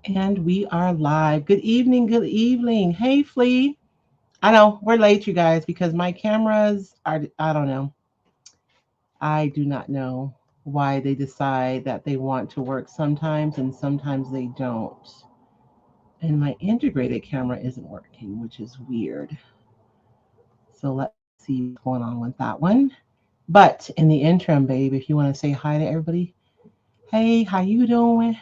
And we are live. Good evening. Good evening. Hey, Flea. I know we're late, you guys, because my cameras are, I don't know. I do not know why they decide that they want to work sometimes and sometimes they don't. And my integrated camera isn't working, which is weird. So let's see what's going on with that one. But in the interim, babe, if you want to say hi to everybody, hey, how you doing?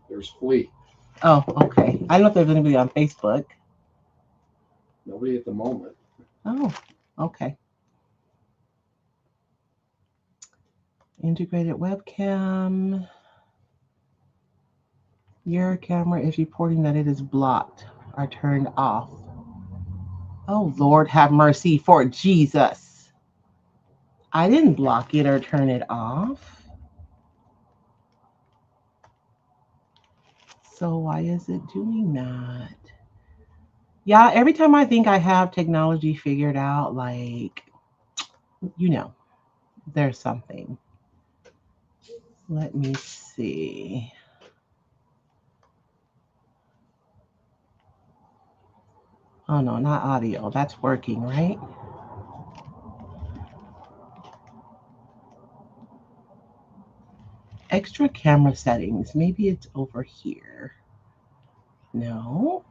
There's Flea. Oh, okay. I don't know if there's anybody on Facebook. Nobody at the moment. Oh, okay. Integrated webcam. Your camera is reporting that it is blocked or turned off. Oh, Lord, have mercy for Jesus. I didn't block it or turn it off. So why is it doing that? Yeah, every time I think I have technology figured out, like, you know, there's something. Let me see. Oh, no, not audio. That's working, right? Extra camera settings. Maybe it's over here. No.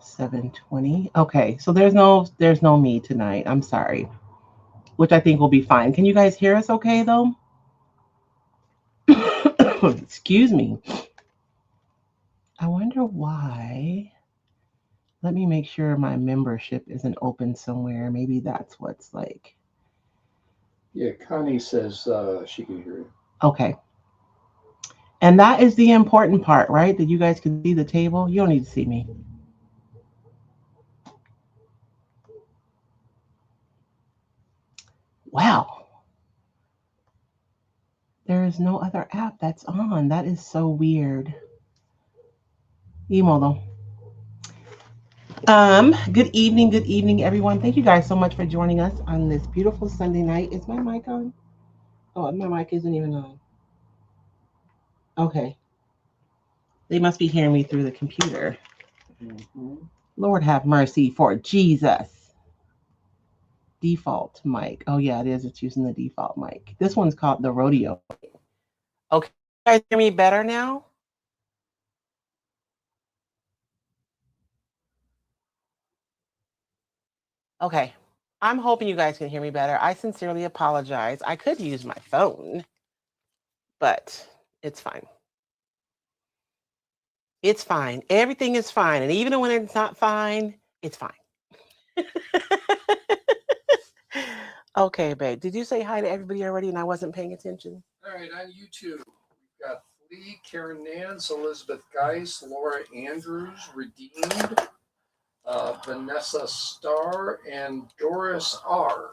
7:20. Okay, so there's no me tonight. I'm sorry. Which I think will be fine. Can you guys hear us okay though? Excuse me. I wonder why. Let me make sure my membership isn't open somewhere. Maybe that's what's like. Yeah, Connie says she can hear you. Okay. And that is the important part, right? That you guys can see the table. You don't need to see me. Wow. There is no other app that's on. That is so weird. Emo though. Good evening, everyone. Thank you guys so much for joining us on this beautiful Sunday night. Is my mic on? Oh, my mic isn't even on. Okay. They must be hearing me through the computer. Mm-hmm. Lord have mercy for Jesus. Default mic. Oh yeah, it is. It's using the default mic. This one's called the rodeo mic. Okay. Can you guys hear me better now? Okay. I'm hoping you guys can hear me better. I sincerely apologize. I could use my phone, but it's fine. It's fine. Everything is fine. And even when it's not fine, it's fine. Okay, babe. Did you say hi to everybody already and I wasn't paying attention? All right, on YouTube, we've got Flea, Karen Nance, Elizabeth Geis, Laura Andrews, Redeemed, Vanessa Starr, and Doris R.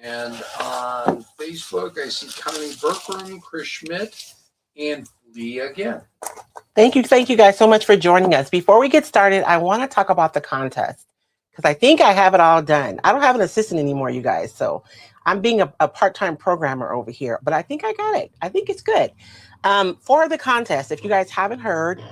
And on Facebook, I see Connie Berkram, Chris Schmidt, and Flea again. Thank you guys so much for joining us. Before we get started, I want to talk about the contest because I think I have it all done. I don't have an assistant anymore, you guys. So I'm being a part time programmer over here, but I think I got it. I think it's good. For the contest, if you guys haven't heard,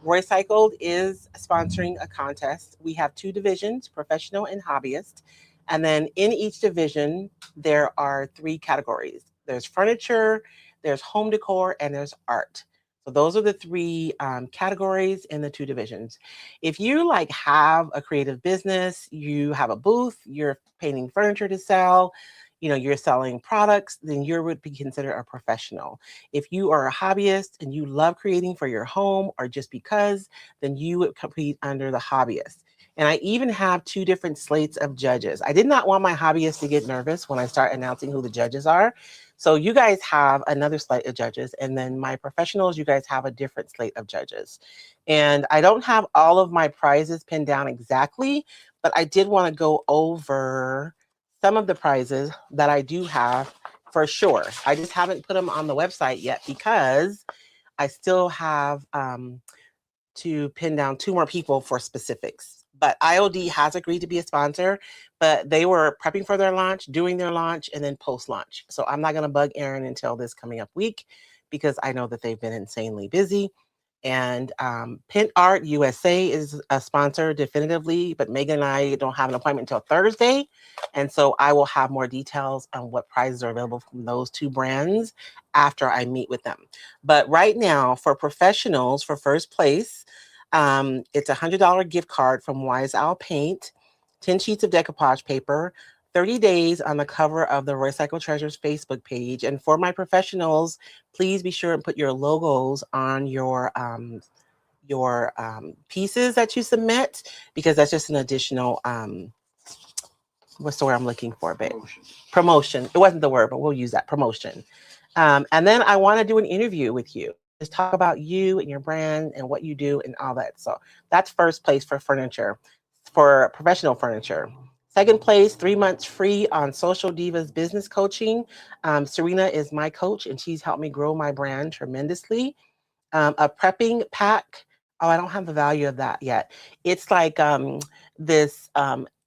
Roycycled is sponsoring a contest. We have two divisions, professional and hobbyist. And then in each division, there are three categories. There's furniture, there's home decor, and there's art. So those are the three categories in the two divisions. If you like have a creative business, you have a booth, you're painting furniture to sell, you're selling products, then you would be considered a professional. If you are a hobbyist and you love creating for your home or just because, then you would compete under the hobbyist. And I even have two different slates of judges. I did not want my hobbyists to get nervous when I start announcing who the judges are. So you guys have another slate of judges, and then my professionals, you guys have a different slate of judges. And I don't have all of my prizes pinned down exactly, but I did want to go over some of the prizes that I do have for sure. I just haven't put them on the website yet because I still have to pin down two more people for specifics. But IOD has agreed to be a sponsor, but they were prepping for their launch, doing their launch, and then post-launch. So I'm not going to bug Erin until this coming up week because I know that they've been insanely busy. And Pint Art USA is a sponsor definitively, but Megan and I don't have an appointment until Thursday. And so I will have more details on what prizes are available from those two brands after I meet with them. But right now, for professionals, for first place, it's a $100 gift card from Wise Owl Paint, 10 sheets of decoupage paper, 30 days on the cover of the Roycycled Treasures Facebook page. And for my professionals, please be sure and put your logos on your pieces that you submit, because that's just an additional, what's the word I'm looking for, babe? Promotion. It wasn't the word, but we'll use that, promotion. And then I want to do an interview with you. Just talk about you and your brand and what you do and all that. So that's first place for furniture, for professional furniture. Second place, 3 months free on Social Divas business coaching. Serena is my coach, and she's helped me grow my brand tremendously. A prepping pack. Oh, I don't have the value of that yet. It's like this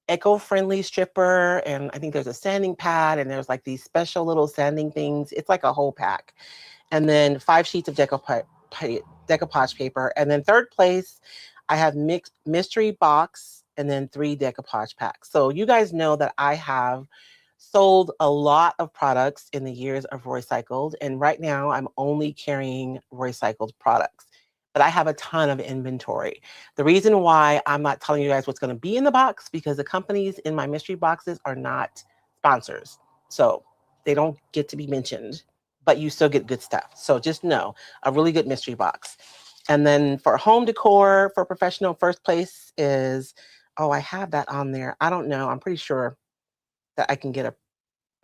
eco-friendly stripper, and I think there's a sanding pad, and there's like these special little sanding things. It's like a whole pack. And then 5 sheets of decoupage paper. And then third place, I have mystery box, and then 3 decoupage packs. So you guys know that I have sold a lot of products in the years of Roycycled, and right now I'm only carrying Roycycled products, but I have a ton of inventory. The reason why I'm not telling you guys what's going to be in the box, because the companies in my mystery boxes are not sponsors, so they don't get to be mentioned, but you still get good stuff. So just know, a really good mystery box. And then for home decor, for professional, first place is, oh, I have that on there. I don't know. I'm pretty sure that I can get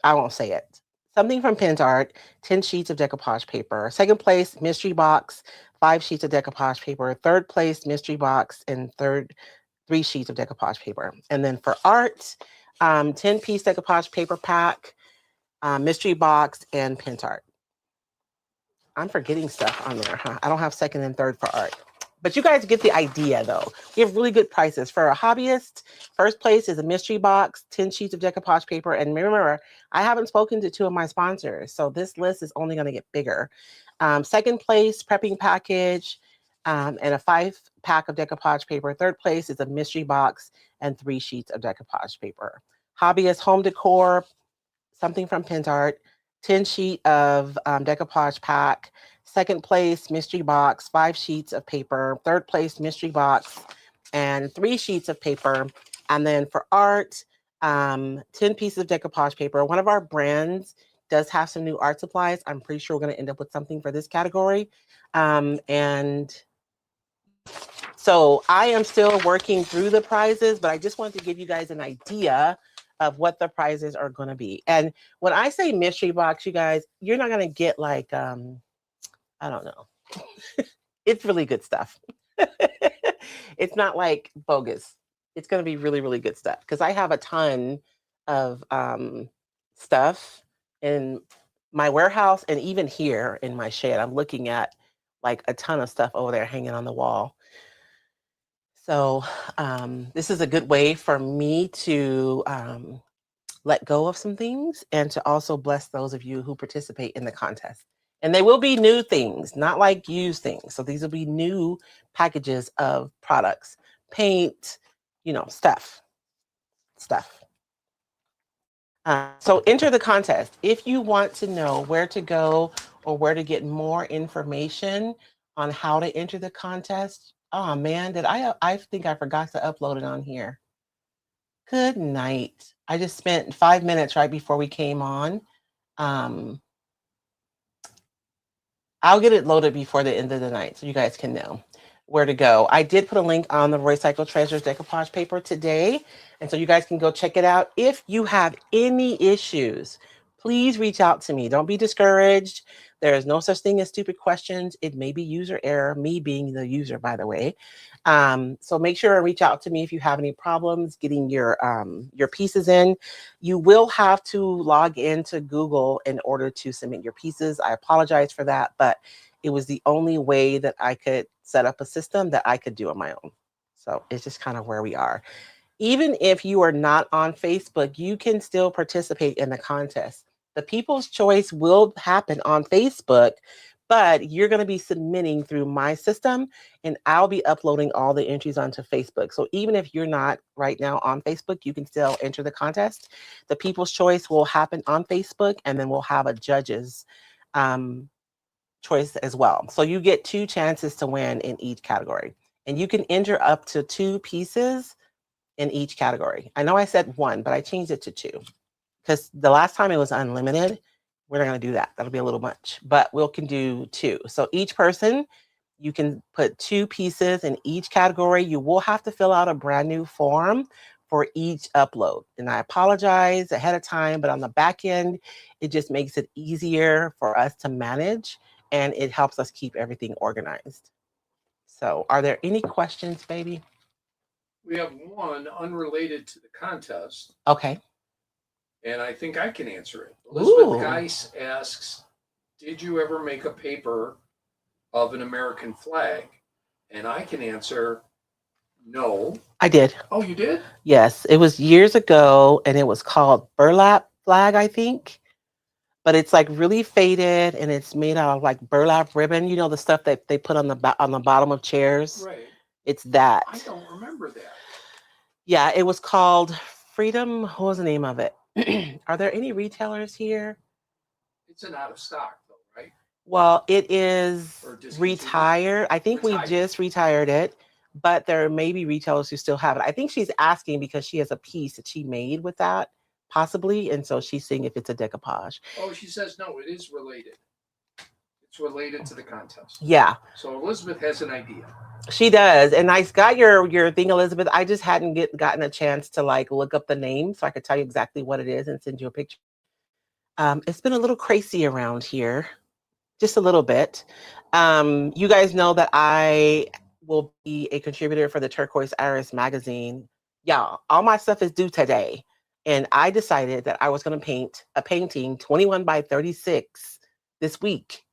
I won't say it. Something from Pint Art, 10 sheets of decoupage paper. Second place, mystery box, 5 sheets of decoupage paper. Third place, mystery box, and 3 sheets of decoupage paper. And then for art, 10-piece decoupage paper pack, mystery box, and Pint Art. I'm forgetting stuff on there, huh? I don't have second and third for art. But you guys get the idea, though. We have really good prices. For a hobbyist, first place is a mystery box, 10 sheets of decoupage paper. And remember, I haven't spoken to 2 of my sponsors, so this list is only going to get bigger. Second place, prepping package, and a 5-pack of decoupage paper. Third place is a mystery box and 3 sheets of decoupage paper. Hobbyist home decor, something from Pint Art, 10 sheet of decoupage pack. Second place, mystery box, 5 sheets of paper. Third place, mystery box, and 3 sheets of paper. And then for art, 10 pieces of decoupage paper. One of our brands does have some new art supplies. I'm pretty sure we're going to end up with something for this category. And so I am still working through the prizes, but I just wanted to give you guys an idea of what the prizes are going to be. And when I say mystery box, you guys, you're not going to get like, I don't know. It's really good stuff. It's not like bogus. It's going to be really, really good stuff, because I have a ton of stuff in my warehouse, and even here in my shed, I'm looking at like a ton of stuff over there hanging on the wall. So this is a good way for me to let go of some things, and to also bless those of you who participate in the contest. And they will be new things, not like used things. So these will be new packages of products, paint, stuff. So enter the contest. If you want to know where to go or where to get more information on how to enter the contest. Oh man, I think I forgot to upload it on here. Good night. I just spent 5 minutes right before we came on. I'll get it loaded before the end of the night so you guys can know where to go. I did put a link on the Roycycled Treasures decoupage paper today, and so you guys can go check it out. If you have any issues, please reach out to me. Don't be discouraged. There is no such thing as stupid questions. It may be user error, me being the user, by the way. So make sure and reach out to me if you have any problems getting your pieces in. You will have to log into Google in order to submit your pieces. I apologize for that, but it was the only way that I could set up a system that I could do on my own. So it's just kind of where we are. Even if you are not on Facebook, you can still participate in the contest. The People's Choice will happen on Facebook, but you're going to be submitting through my system, and I'll be uploading all the entries onto Facebook. So even if you're not right now on Facebook, you can still enter the contest. The People's Choice will happen on Facebook, and then we'll have a judge's choice as well. So you get 2 chances to win in each category, and you can enter up to 2 pieces in each category. I know I said 1, but I changed it to 2 because the last time it was unlimited. We're not going to do that. That'll be a little much, but we can do 2. So each person, you can put 2 pieces in each category. You will have to fill out a brand new form for each upload. And I apologize ahead of time, but on the back end, it just makes it easier for us to manage, and it helps us keep everything organized. So are there any questions, baby? We have one unrelated to the contest, Okay. and I think I can answer it. Elizabeth Ooh. Geis asks, did you ever make a paper of an American flag? And I can answer, no. I did. Oh, you did? Yes, it was years ago, and it was called burlap flag, I think. But it's like really faded, and it's made out of like burlap ribbon. You know, the stuff that they put on the bottom of chairs. Right. It's that. I don't remember that. Yeah, it was called Freedom. What was the name of it? Are there any retailers here? It's an out of stock, though, right? Well, it is Or discontinued? retired. I think we just retired it, but there may be retailers who still have it. I think she's asking because she has a piece that she made with that, possibly, and so she's seeing if it's a decoupage. Oh, she says no, it is related. It's related to the contest. Yeah. So Elizabeth has an idea. She does, and I got your thing, Elizabeth. I just hadn't gotten a chance to like look up the name, so I could tell you exactly what it is and send you a picture. It's been a little crazy around here, just a little bit. You guys know that I will be a contributor for the Turquoise Iris magazine. Yeah, all my stuff is due today, and I decided that I was going to paint a painting 21 by 36 this week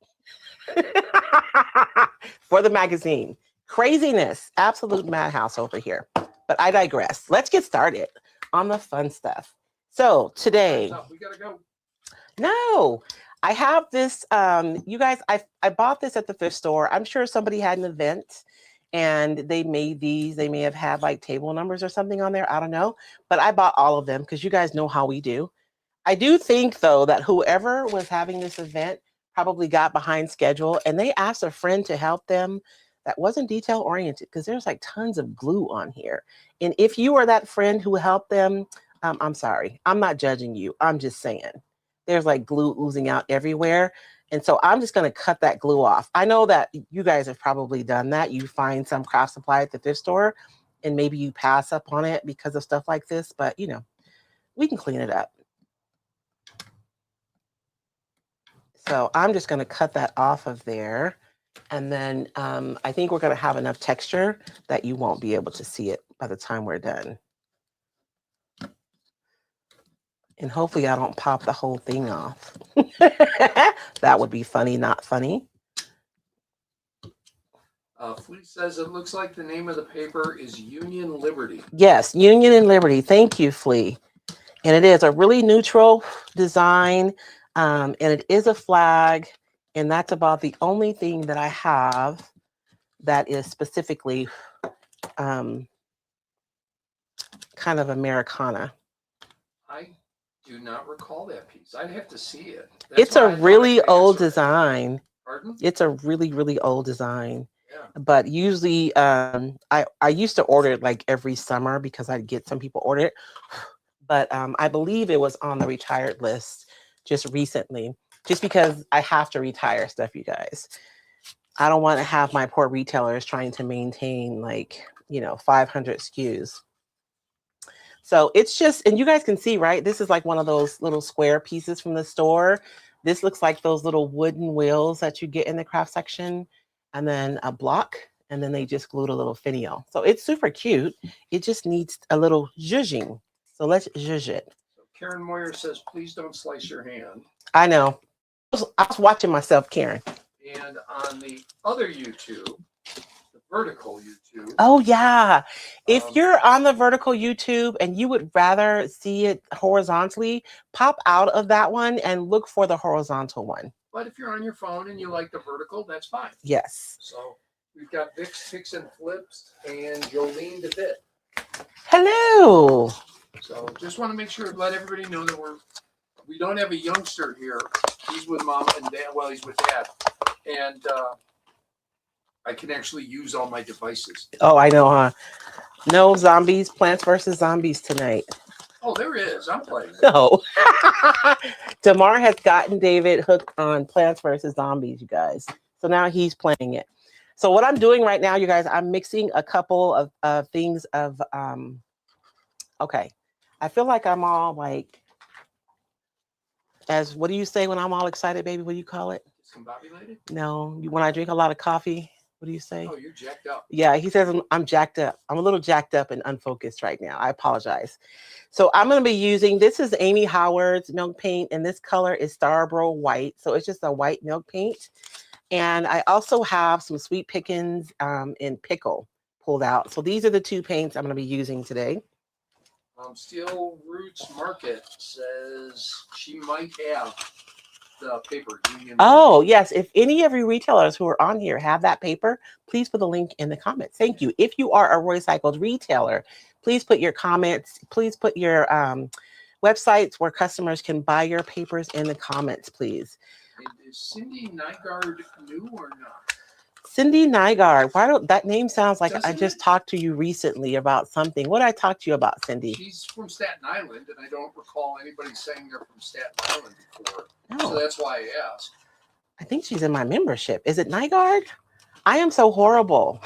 for the magazine. Craziness, absolute madhouse over here. But I digress. Let's get started on the fun stuff. So today, we gotta go. No, I have this. You guys, I bought this at the thrift store. I'm sure somebody had an event and they made these. They may have had like table numbers or something on there. I don't know. But I bought all of them because you guys know how we do. I do think, though, that whoever was having this event probably got behind schedule and they asked a friend to help them that wasn't detail oriented because there's like tons of glue on here. And if you are that friend who helped them, I'm sorry. I'm not judging you. I'm just saying there's like glue oozing out everywhere. And so I'm just going to cut that glue off. I know that you guys have probably done that. You find some craft supply at the thrift store and maybe you pass up on it because of stuff like this, but you know, we can clean it up. So I'm just going to cut that off of there. And then I think we're going to have enough texture that you won't be able to see it by the time we're done. And hopefully I don't pop the whole thing off. That would be funny, not funny. Fleet says it looks like the name of the paper is Union Liberty. Yes, Union and Liberty. Thank you, Flea. And it is a really neutral design. And it is a flag. And that's about the only thing that I have that is specifically kind of Americana. I do not recall that piece. I'd have to see it. It's a really old design. Pardon? It's a really, really old design. Yeah. But usually I used to order it like every summer because I'd get some people order it. But I believe it was on the retired list just recently, just because I have to retire stuff, you guys. I don't want to have my poor retailers trying to maintain like, 500 SKUs. So it's just, and you guys can see, right? This is like one of those little square pieces from the store. This looks like those little wooden wheels that you get in the craft section, and then a block, and then they just glued a little finial. So it's super cute. It just needs a little zhuzhing. So let's zhuzh it. So Karen Moyer says, please don't slice your hand. I know. I was watching myself, Karen. And on the other YouTube, the vertical YouTube. Oh, yeah. If Um, you're on the vertical YouTube and you would rather see it horizontally, pop out of that one and look for the horizontal one. But if you're on your phone and you like the vertical, that's fine. Yes. So we've got Vic's Picks and Flips and Jolene DeVitt. Hello. So just want to make sure, let everybody know that we don't have a youngster here. He's with mom and dad. Well, he's with dad. And I can actually use all my devices. Oh, I know, huh? No zombies, Plants vs. Zombies tonight. Oh, there is. I'm playing. No. Damar has gotten David hooked on Plants vs. Zombies, you guys. So now he's playing it. So what I'm doing right now, you guys, I'm mixing a couple of things of, okay. I feel like I'm all like, what do you say when I'm all excited, baby? What do you call it? Discombobulated? No, when I drink a lot of coffee, what do you say? Oh, you're jacked up. Yeah, he says I'm jacked up. I'm a little jacked up and unfocused right now. I apologize. So I'm going to be using, this is Amy Howard's milk paint, and this color is Starborough White. So it's just a white milk paint. And I also have some Sweet Pickins in Pickle pulled out. So these are the two paints I'm going to be using today. Steel Roots Market says she might have the paper. Oh, yes. If any of you retailers who are on here have that paper, please put the link in the comments. Thank you. If you are a Roycycled retailer, please put your comments, please put your websites where customers can buy your papers in the comments, please. And is Cindy Nygaard new or not? Cindy Nygaard. That name sounds like Doesn't I just it? talked to you recently about something. What did I talk to you about, Cindy? She's from Staten Island, and I don't recall anybody saying they're from Staten Island before. No. So that's why I asked. I think she's in my membership. Is it Nygaard? I am so horrible.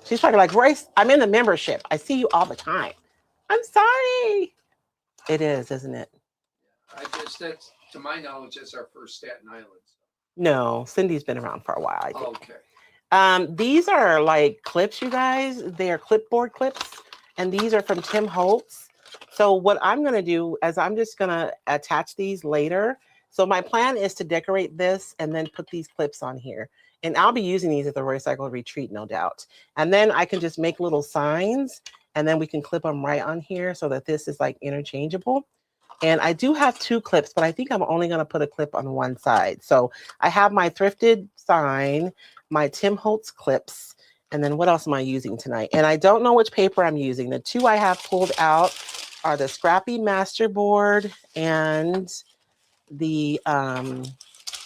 She's probably like, Royce, I'm in the membership. I see you all the time. I'm sorry. It is, isn't it? That's, to my knowledge, that's our first Staten Island. No, Cindy's been around for a while, I think. Okay. These are like clips, you guys. They are clipboard clips, and these are from Tim Holtz. So what I'm going to do is I'm just going to attach these later. So my plan is to decorate this and then put these clips on here. And I'll be using these at the Roycycled Retreat, no doubt. And then I can just make little signs, and then we can clip them right on here so that this is like interchangeable. And I do have two clips, but I think I'm only going to put a clip on one side. So I have my thrifted sign, my Tim Holtz clips, and then what else am I using tonight? And I don't know which paper I'm using. The two I have pulled out are the Scrappy Masterboard and the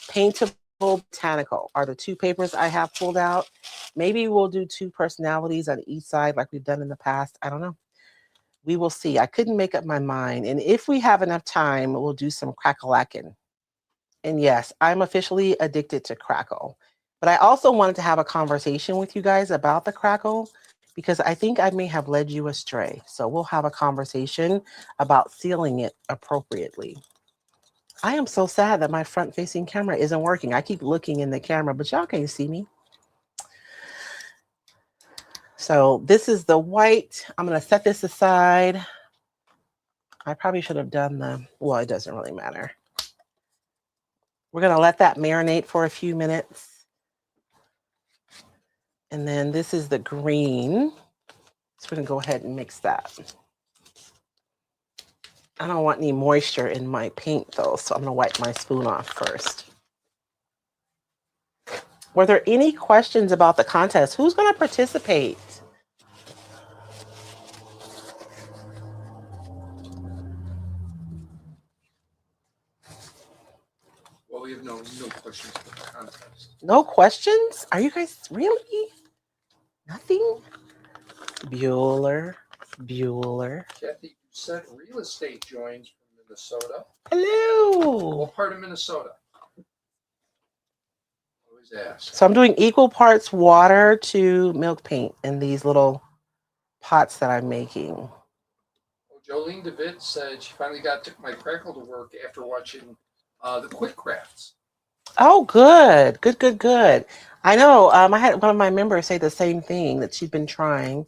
Paintable Botanical are the two papers I have pulled out. Maybe we'll do two personalities on each side like we've done in the past. I don't know. We will see. I couldn't make up my mind. And if we have enough time, we'll do some crackle-lacking. And yes, I'm officially addicted to crackle. But I also wanted to have a conversation with you guys about the crackle because I think I may have led you astray. So we'll have a conversation about sealing it appropriately. I am so sad that my front-facing camera isn't working. I keep looking in the camera, but y'all can't see me. So this is the white. I'm going to set this aside. I probably should have done well, it doesn't really matter. We're going to let that marinate for a few minutes. And then this is the green. So we're going to go ahead and mix that. I don't want any moisture in my paint though, so I'm going to wipe my spoon off first. Were there any questions about the contest? Who's going to participate? Well, we have no questions for the contest. No questions? Are you guys really? Nothing? Bueller. Kathy Doucette Real Estate joins from Minnesota. Hello. What part of Minnesota? Always ask. So I'm doing equal parts water to milk paint in these little pots that I'm making. Well, Jolene DeVitt said she finally got my crackle to work after watching the Quick Crafts. Oh, good. I know. I had one of my members say the same thing, that she's been trying.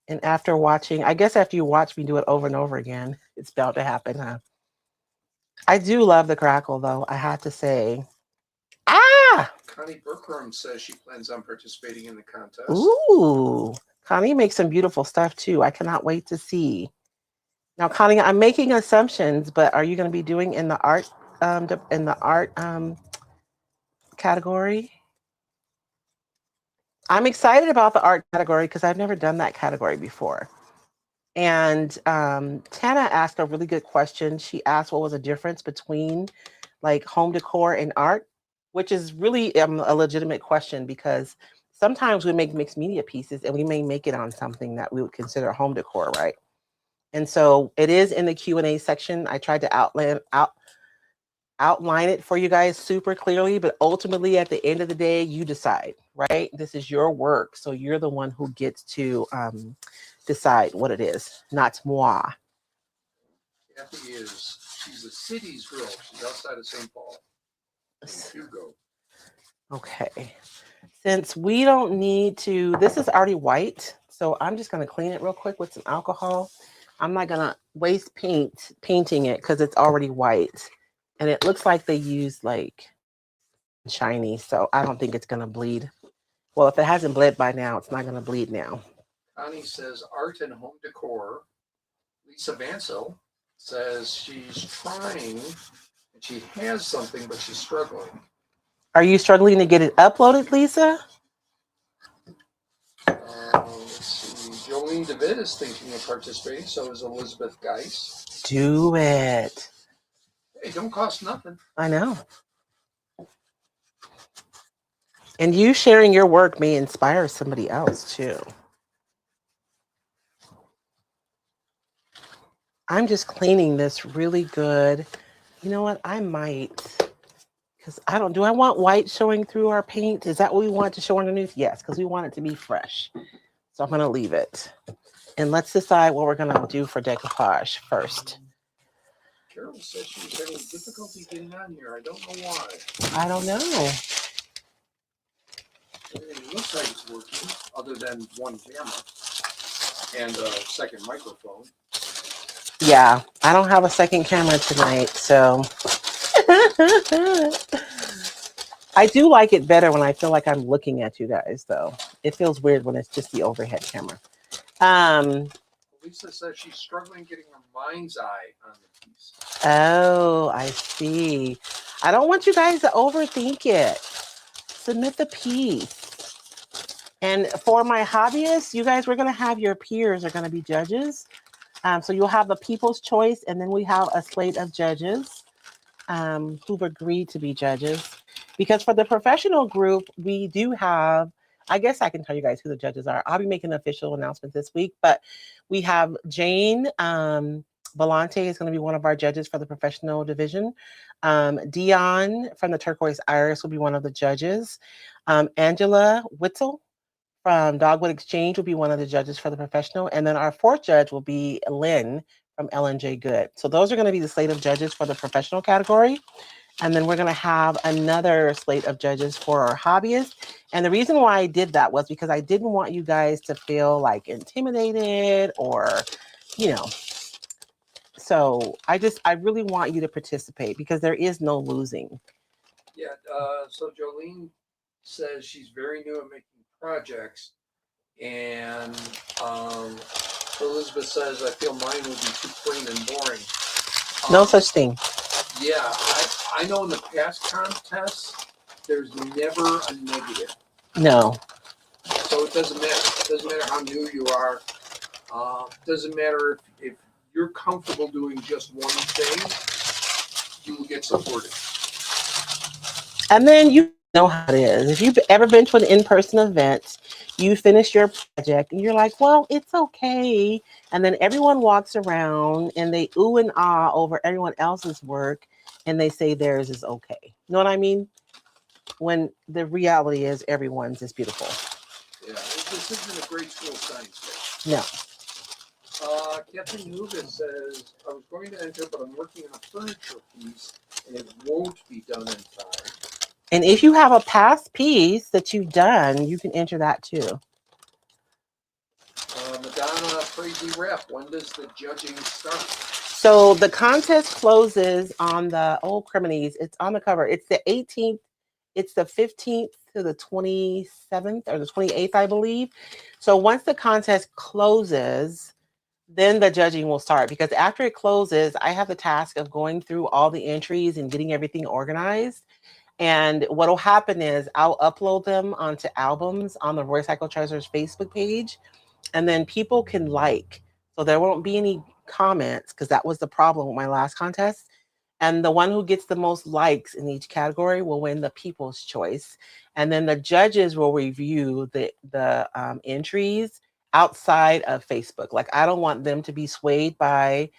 And after watching, I guess after you watch me do it over and over again, it's bound to happen, huh? I do love the crackle, though, I have to say. Ah! Connie Berkram says she plans on participating in the contest. Ooh, Connie makes some beautiful stuff too. I cannot wait to see. Now, Connie, I'm making assumptions, but are you going to be doing in the art category? I'm excited about the art category because I've never done that category before. And Tana asked a really good question. She asked what was the difference between like home decor and art, which is really a legitimate question because sometimes we make mixed media pieces and we may make it on something that we would consider home decor, right? And so it is in the Q&A section. I tried to outline it for you guys super clearly, but ultimately at the end of the day, you decide, right? This is your work. So you're the one who gets to decide what it is, not moi. Kathy she's a city's girl. She's outside of St. Paul. Hugo. Okay. Since we don't need to, this is already white. So I'm just going to clean it real quick with some alcohol. I'm not going to waste painting it because it's already white. And it looks like they used like shiny. So I don't think it's going to bleed. Well, if it hasn't bled by now, it's not going to bleed now. Connie says art and home decor. Lisa Vansel says she's trying and she has something, but she's struggling. Are you struggling to get it uploaded, Lisa? Let's see. Jolene DeVitt is thinking of participating. So is Elizabeth Geis. Do it. Hey, don't cost nothing. I know. And you sharing your work may inspire somebody else too. I'm just cleaning this really good. You know what? I might, because do I want white showing through our paint? Is that what we want to show underneath? Yes, because we want it to be fresh. So I'm going to leave it. And let's decide what we're going to do for decoupage first. Carol says she was having difficulty getting on here. I don't know why. I don't know. It looks like it's working, other than one camera and a second microphone. Yeah, I don't have a second camera tonight, so I do like it better when I feel like I'm looking at you guys, though. It feels weird when it's just the overhead camera. Lisa says she's struggling getting her mind's eye on the piece. Oh, I see. I don't want you guys to overthink it. Submit the piece. And for my hobbyists, you guys, we're going to have your peers are going to be judges. So you'll have the people's choice, and then we have a slate of judges who've agreed to be judges. Because for the professional group, we do have, I guess I can tell you guys who the judges are. I'll be making an official announcement this week, but we have Jane Belante is going to be one of our judges for the professional division. Dion from the Turquoise Iris will be one of the judges. Angela Witzel from Dogwood Exchange will be one of the judges for the professional. And then our fourth judge will be Lynn from L&J Good. So those are going to be the slate of judges for the professional category. And then we're going to have another slate of judges for our hobbyists. And the reason why I did that was because I didn't want you guys to feel like intimidated or, you know. So I really want you to participate because there is no losing. Yeah. So Jolene says she's very new at making projects, and Elizabeth says I feel mine will be too plain and boring. No such thing. Yeah, I know in the past contests there's never a negative. No. So it doesn't matter. It doesn't matter how new you are. Doesn't matter if you're comfortable doing just one thing, you will get supported. And then you know how it is. If you've ever been to an in-person event, you finish your project and you're like, well, it's okay. And then everyone walks around and they ooh and ah over everyone else's work and they say theirs is okay. You know what I mean? When the reality is everyone's is beautiful. Yeah, this isn't a grade school science fair. No. Captain Nuga says, I was going to enter, but I'm working on a furniture piece and it won't be done in time. And if you have a past piece that you've done, you can enter that too. Madonna Crazy Rep, when does the judging start? So the contest closes on the Criminies. It's on the cover. It's the 18th It's the 15th to the 27th or the 28th, I believe. So once the contest closes, then the judging will start, because after it closes, I have the task of going through all the entries and getting everything organized. And what will happen is I'll upload them onto albums on the Roycycled Treasures Facebook page, and then people can like. So there won't be any comments, because that was the problem with my last contest. And the one who gets the most likes in each category will win the People's Choice. And then the judges will review the entries outside of Facebook. Like, I don't want them to be swayed by,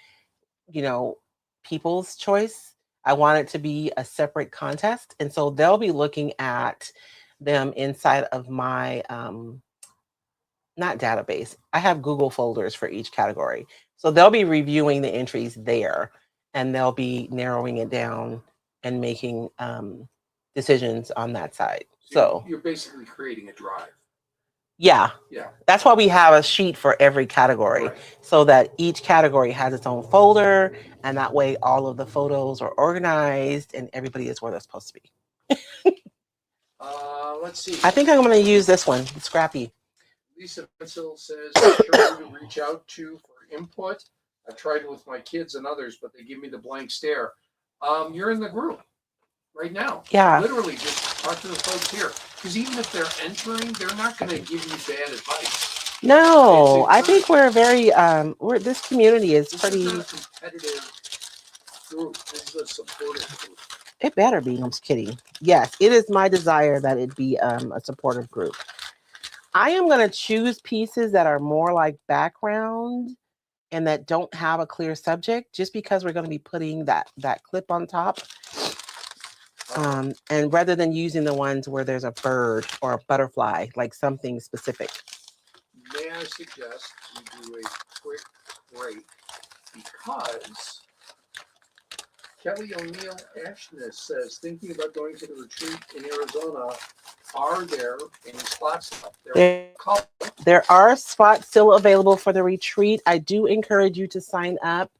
People's Choice. I want it to be a separate contest. And so they'll be looking at them inside of my not database. I have Google folders for each category. So they'll be reviewing the entries there, and they'll be narrowing it down and making decisions on that side. So you're basically creating a drive. Yeah. Yeah. That's why we have a sheet for every category, Right. so that each category has its own folder, and that way all of the photos are organized and everybody is where they're supposed to be. Let's see. I think I'm going to use this one, Scrappy. Lisa Pencil says, "I'm sure to reach out to for input. I tried it with my kids and others, but they give me the blank stare." You're in the group right now. Yeah. Literally, just talk to the folks here, because even if they're entering, they're not going to give you bad advice. No, I think we're very this community is pretty. This is not a competitive group. This is a supportive group. It better be. I'm just kidding. Yes, it is my desire that it be a supportive group. I am going to choose pieces that are more like background and that don't have a clear subject, just because we're going to be putting that clip on top. And rather than using the ones where there's a bird or a butterfly, like something specific. May I suggest we do a quick break, because Kelly O'Neill Ashness says, thinking about going to the retreat in Arizona, are there any spots left? There are spots still available for the retreat. I do encourage you to sign up.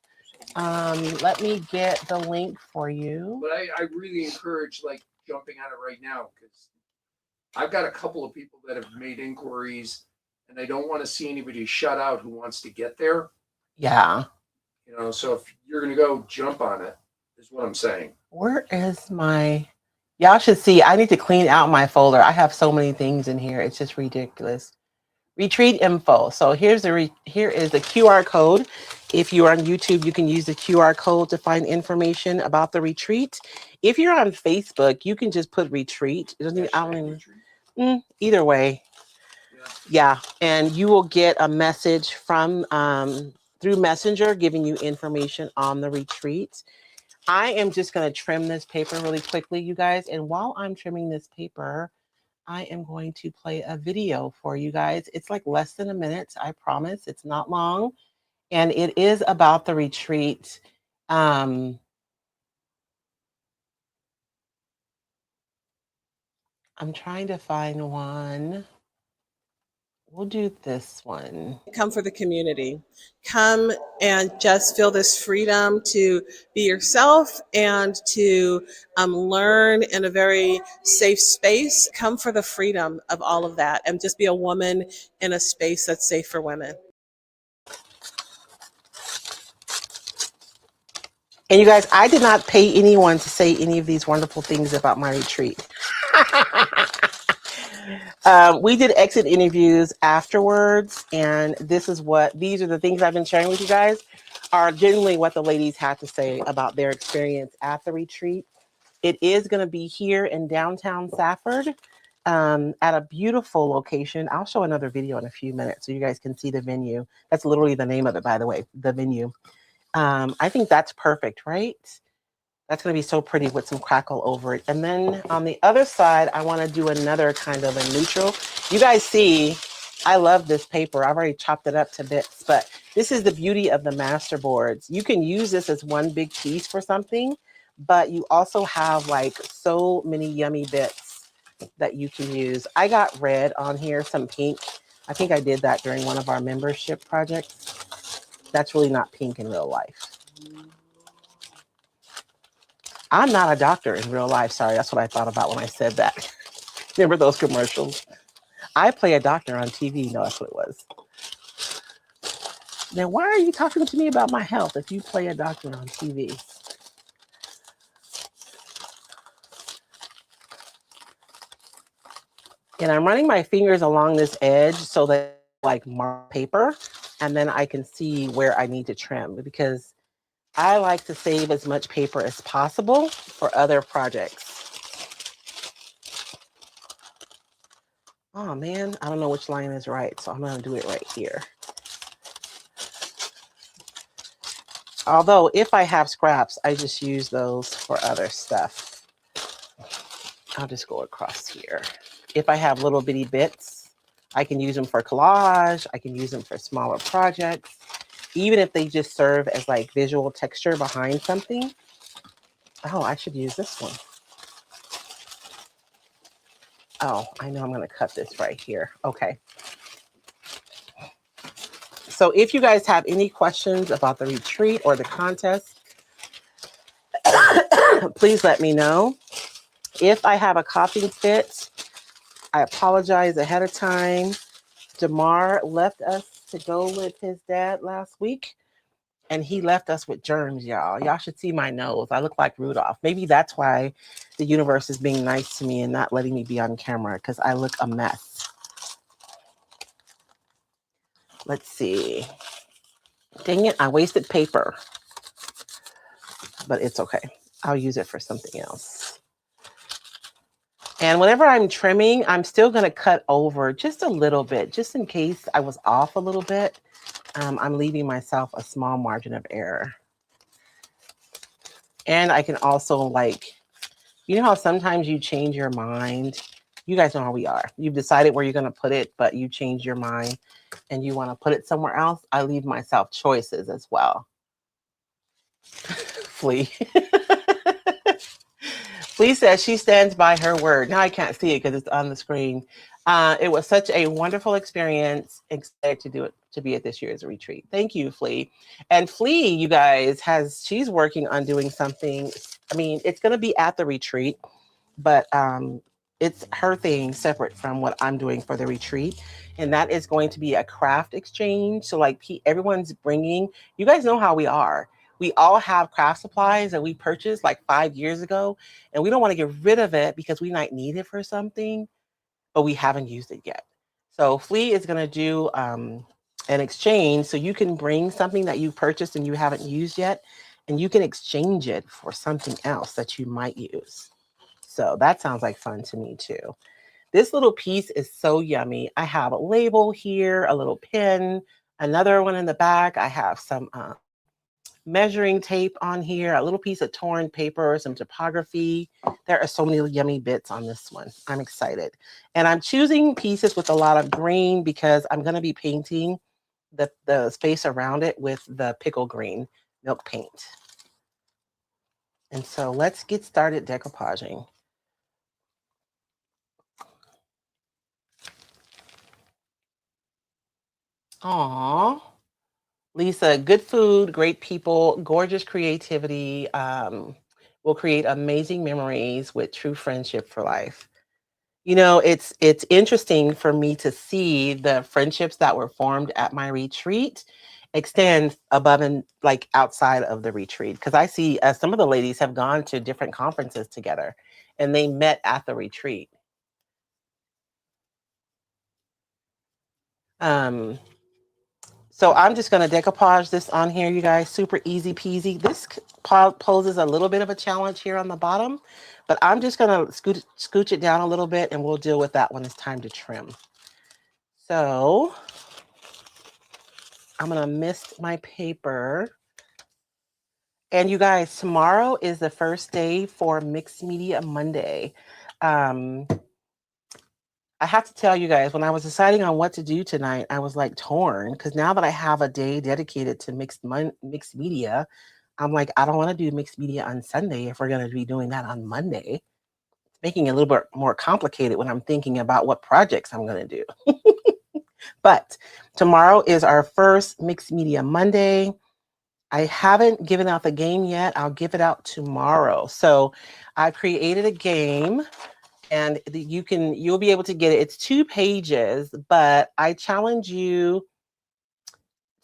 Let me get the link for you. But I really encourage jumping on it right now, because I've got a couple of people that have made inquiries, and I don't want to see anybody shut out who wants to get there. Yeah. So if you're going to go, jump on it, is what I'm saying. Where is my... Y'all should see, I need to clean out my folder. I have so many things in here. It's just ridiculous. Retreat info. So here is the QR code. If you're on YouTube, you can use the QR code to find information about the retreat. If you're on Facebook, you can just put retreat. It doesn't either way. Yeah. And you will get a message from through Messenger giving you information on the retreat. I am just going to trim this paper really quickly, you guys. And while I'm trimming this paper, I am going to play a video for you guys. It's like less than a minute, I promise. It's not long. And it is about the retreat. I'm trying to find one. We'll do this one. Come for the community. Come and just feel this freedom to be yourself and to learn in a very safe space. Come for the freedom of all of that and just be a woman in a space that's safe for women. And you guys, I did not pay anyone to say any of these wonderful things about my retreat. We did exit interviews afterwards, and these are the things I've been sharing with you guys, are generally what the ladies had to say about their experience at the retreat. It is going to be here in downtown Safford at a beautiful location. I'll show another video in a few minutes so you guys can see the venue. That's literally the name of it, by the way, the venue. I think that's perfect, right? That's going to be so pretty with some crackle over it. And then on the other side, I want to do another kind of a neutral. You guys see, I love this paper. I've already chopped it up to bits, but this is the beauty of the master boards. You can use this as one big piece for something, but you also have like so many yummy bits that you can use. I got red on here, some pink. I think I did that during one of our membership projects. That's really not pink in real life. I'm not a doctor in real life. Sorry, that's what I thought about when I said that. Remember those commercials? I play a doctor on TV. No, that's what it was. Then why are you talking to me about my health if you play a doctor on TV? And I'm running my fingers along this edge so that like mark paper, and then I can see where I need to trim, because I like to save as much paper as possible for other projects. Oh man, I don't know which line is right, so I'm gonna do it right here. Although if I have scraps, I just use those for other stuff. I'll just go across here. If I have little bitty bits, I can use them for collage. I can use them for smaller projects. Even if they just serve as like visual texture behind something. Oh, I should use this one. Oh, I know I'm going to cut this right here. Okay. So if you guys have any questions about the retreat or the contest, please let me know. If I have a coughing fit, I apologize ahead of time. Damar left us to go with his dad last week, and he left us with germs, y'all. Y'all should see my nose. I look like Rudolph. Maybe that's why the universe is being nice to me and not letting me be on camera, because I look a mess. Let's see. Dang it, I wasted paper. But it's okay. I'll use it for something else. And whenever I'm trimming, I'm still going to cut over just a little bit, just in case I was off a little bit. I'm leaving myself a small margin of error. And I can also, like, you know how sometimes you change your mind? You guys know how we are. You've decided where you're going to put it, but you change your mind and you want to put it somewhere else. I leave myself choices as well. Flea. Flea says she stands by her word. Now I can't see it because it's on the screen. It was such a wonderful experience. Excited to do it, to be at this year's retreat. Thank you, Flea. And Flea, you guys, she's working on doing something. I mean, it's going to be at the retreat, but it's her thing separate from what I'm doing for the retreat. And that is going to be a craft exchange. So like everyone's bringing, you guys know how we are. We all have craft supplies that we purchased like 5 years ago, and we don't want to get rid of it because we might need it for something, but we haven't used it yet. So Flea is going to do an exchange. So you can bring something that you purchased and you haven't used yet, and you can exchange it for something else that you might use. So that sounds like fun to me too. This little piece is so yummy. I have a label here, a little pin, another one in the back. I have some measuring tape on here, a little piece of torn paper, some typography. There are so many yummy bits on this one. I'm excited. And I'm choosing pieces with a lot of green because I'm going to be painting the space around it with the pickle green milk paint. And so let's get started decoupaging. Aww. Lisa, good food, great people, gorgeous creativity, will create amazing memories with true friendship for life. You know, it's interesting for me to see the friendships that were formed at my retreat extend above and like outside of the retreat. Because I see some of the ladies have gone to different conferences together and they met at the retreat. So I'm just going to decoupage this on here, you guys. Super easy peasy. This poses a little bit of a challenge here on the bottom, but I'm just going to scooch it down a little bit, and we'll deal with that when it's time to trim. So I'm going to mist my paper. And you guys, tomorrow is the first day for Mixed Media Monday. I have to tell you guys, when I was deciding on what to do tonight, I was like torn, because now that I have a day dedicated to mixed media, I'm like, I don't want to do mixed media on Sunday if we're going to be doing that on Monday. It's making it a little bit more complicated when I'm thinking about what projects I'm going to do. But tomorrow is our first Mixed Media Monday. I haven't given out the game yet. I'll give it out tomorrow. So I created a game, and you'll be able to get it. It's 2 pages, but I challenge you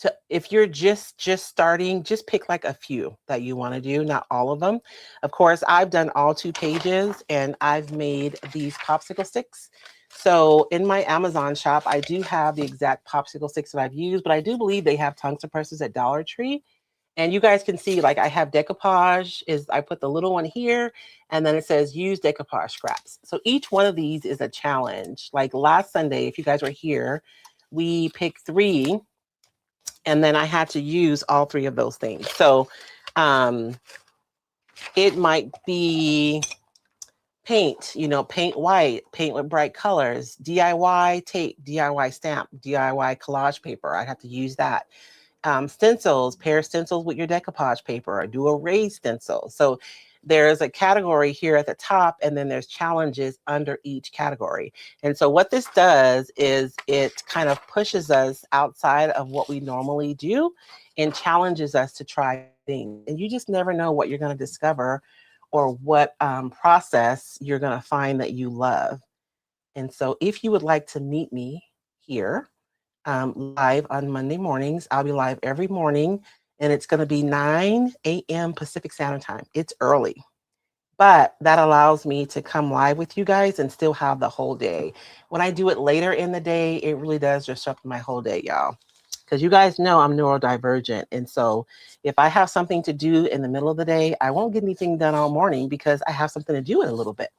to, if you're just starting, just pick like a few that you want to do, not all of them. Of course, I've done all 2 pages, and I've made these popsicle sticks. So in my Amazon shop, I do have the exact popsicle sticks that I've used, but I do believe they have tongue suppressors at Dollar Tree. And you guys can see, like, I have decoupage, I put the little one here, and then it says use decoupage scraps. So each one of these is a challenge. Like last Sunday, if you guys were here, we picked 3, and then I had to use all 3 of those things. So it might be paint, paint white, paint with bright colors, DIY tape, DIY stamp, DIY collage paper. I have to use that. Stencils, pair stencils with your decoupage paper, or do a raised stencil. So there's a category here at the top, and then there's challenges under each category. And so what this does is it kind of pushes us outside of what we normally do and challenges us to try things. And you just never know what you're going to discover or what process you're going to find that you love. And so if you would like to meet me here, live on Monday mornings. I'll be live every morning, and it's going to be 9 a.m. Pacific Standard Time. It's early, but that allows me to come live with you guys and still have the whole day. When I do it later in the day, it really does disrupt my whole day, y'all. Because you guys know I'm neurodivergent. And so if I have something to do in the middle of the day, I won't get anything done all morning because I have something to do in a little bit.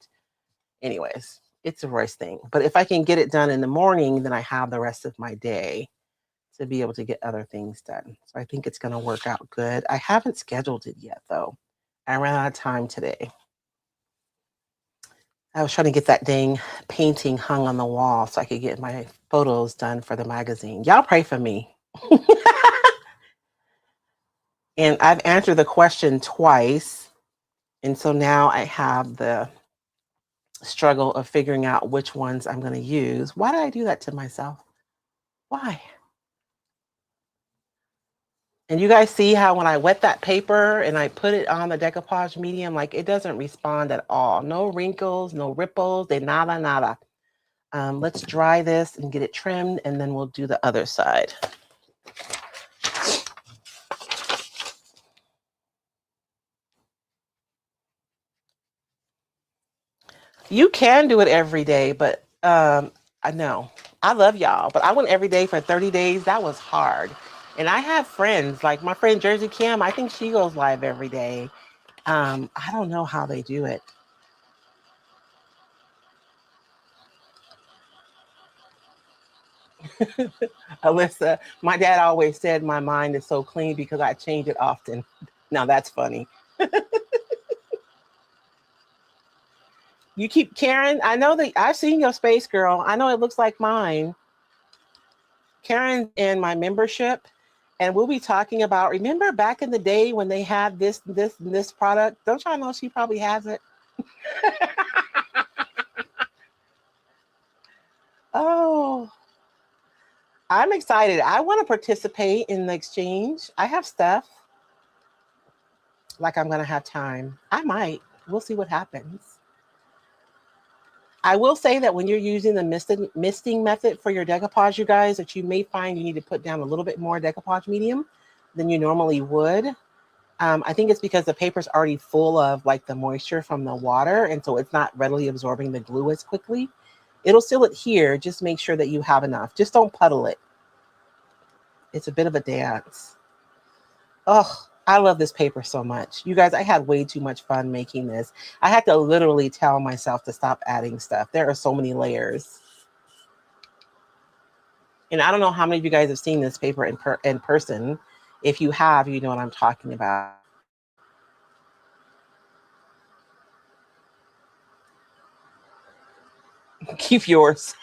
Anyways. It's a Royce thing. But if I can get it done in the morning, then I have the rest of my day to be able to get other things done. So I think it's going to work out good. I haven't scheduled it yet, though. I ran out of time today. I was trying to get that dang painting hung on the wall so I could get my photos done for the magazine. Y'all pray for me. And I've answered the question twice. And so now I have the struggle of figuring out which ones I'm going to use. Why did I do that to myself? Why? And you guys see how when I wet that paper and I put it on the decoupage medium, like it doesn't respond at all. No wrinkles, no ripples, de nada, nada. Let's dry this and get it trimmed, and then we'll do the other side. You can do it every day, but I know. I love y'all, but I went every day for 30 days. That was hard. And I have friends, like my friend Jersey Kim, I think she goes live every day. I don't know how they do it. Alyssa, my dad always said my mind is so clean because I change it often. Now that's funny. You keep Karen. I know that I've seen your space, girl. I know it looks like mine. Karen's in my membership, and we'll be talking about. Remember back in the day when they had this product? Don't y'all know she probably has it? Oh, I'm excited. I want to participate in the exchange. I have stuff. Like I'm gonna have time. I might. We'll see what happens. I will say that when you're using the misting method for your decoupage, you guys, that you may find you need to put down a little bit more decoupage medium than you normally would. I think it's because the paper's already full of like the moisture from the water, and so it's not readily absorbing the glue as quickly. It'll still adhere. Just make sure that you have enough. Just don't puddle it. It's a bit of a dance. Oh, I love this paper so much. You guys, I had way too much fun making this. I had to literally tell myself to stop adding stuff. There are so many layers. And I don't know how many of you guys have seen this paper in person. If you have, you know what I'm talking about. Keep yours.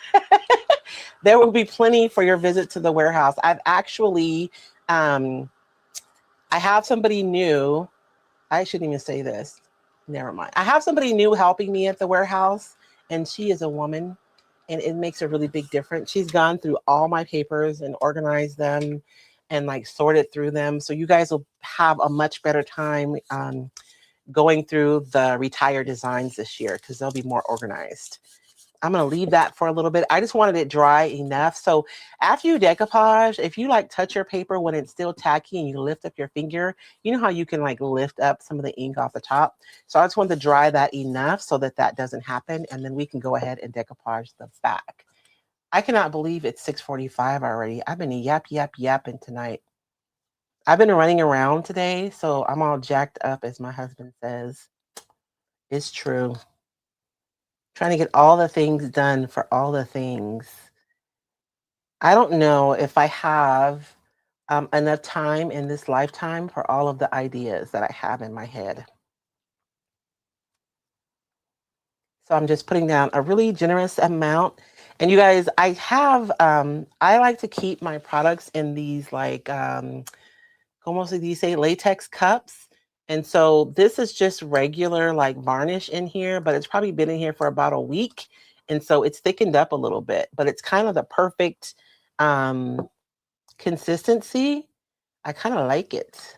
There will be plenty for your visit to the warehouse. I've actually, I have somebody new. I shouldn't even say this. Never mind. I have somebody new helping me at the warehouse, and she is a woman, and it makes a really big difference. She's gone through all my papers and organized them. and like sorted through them. So you guys will have a much better time going through the retired designs this year because they'll be more organized. I'm going to leave that for a little bit. I just wanted it dry enough. So after you decoupage, if you like touch your paper when it's still tacky and you lift up your finger, you know how you can like lift up some of the ink off the top. So I just wanted to dry that enough so that that doesn't happen. And then we can go ahead and decoupage the back. I cannot believe it's 6:45 already. I've been yapping tonight. I've been running around today, so I'm all jacked up, as my husband says. It's true. Trying to get all the things done for all the things. I don't know if I have enough time in this lifetime for all of the ideas that I have in my head. So I'm just putting down a really generous amount. And you guys, I have, I like to keep my products in these like, almost like these say latex cups. And so this is just regular like varnish in here, but it's probably been in here for about a week. And so it's thickened up a little bit, but it's kind of the perfect consistency. I kind of like it.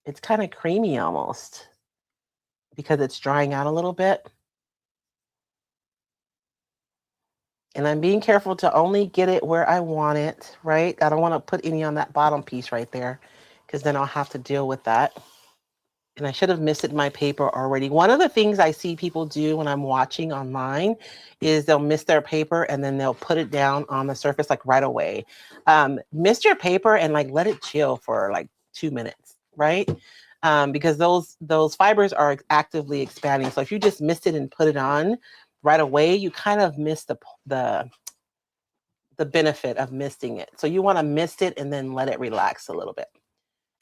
It's kind of creamy almost because it's drying out a little bit. And I'm being careful to only get it where I want it, right? I don't want to put any on that bottom piece right there because then I'll have to deal with that. And I should have misted my paper already. One of the things I see people do when I'm watching online is they'll mist their paper and then they'll put it down on the surface like right away. Mist your paper and like let it chill for like 2 minutes, right? Because those fibers are actively expanding. So if you just mist it and put it on right away, you kind of miss the benefit of misting it. So you want to mist it and then let it relax a little bit.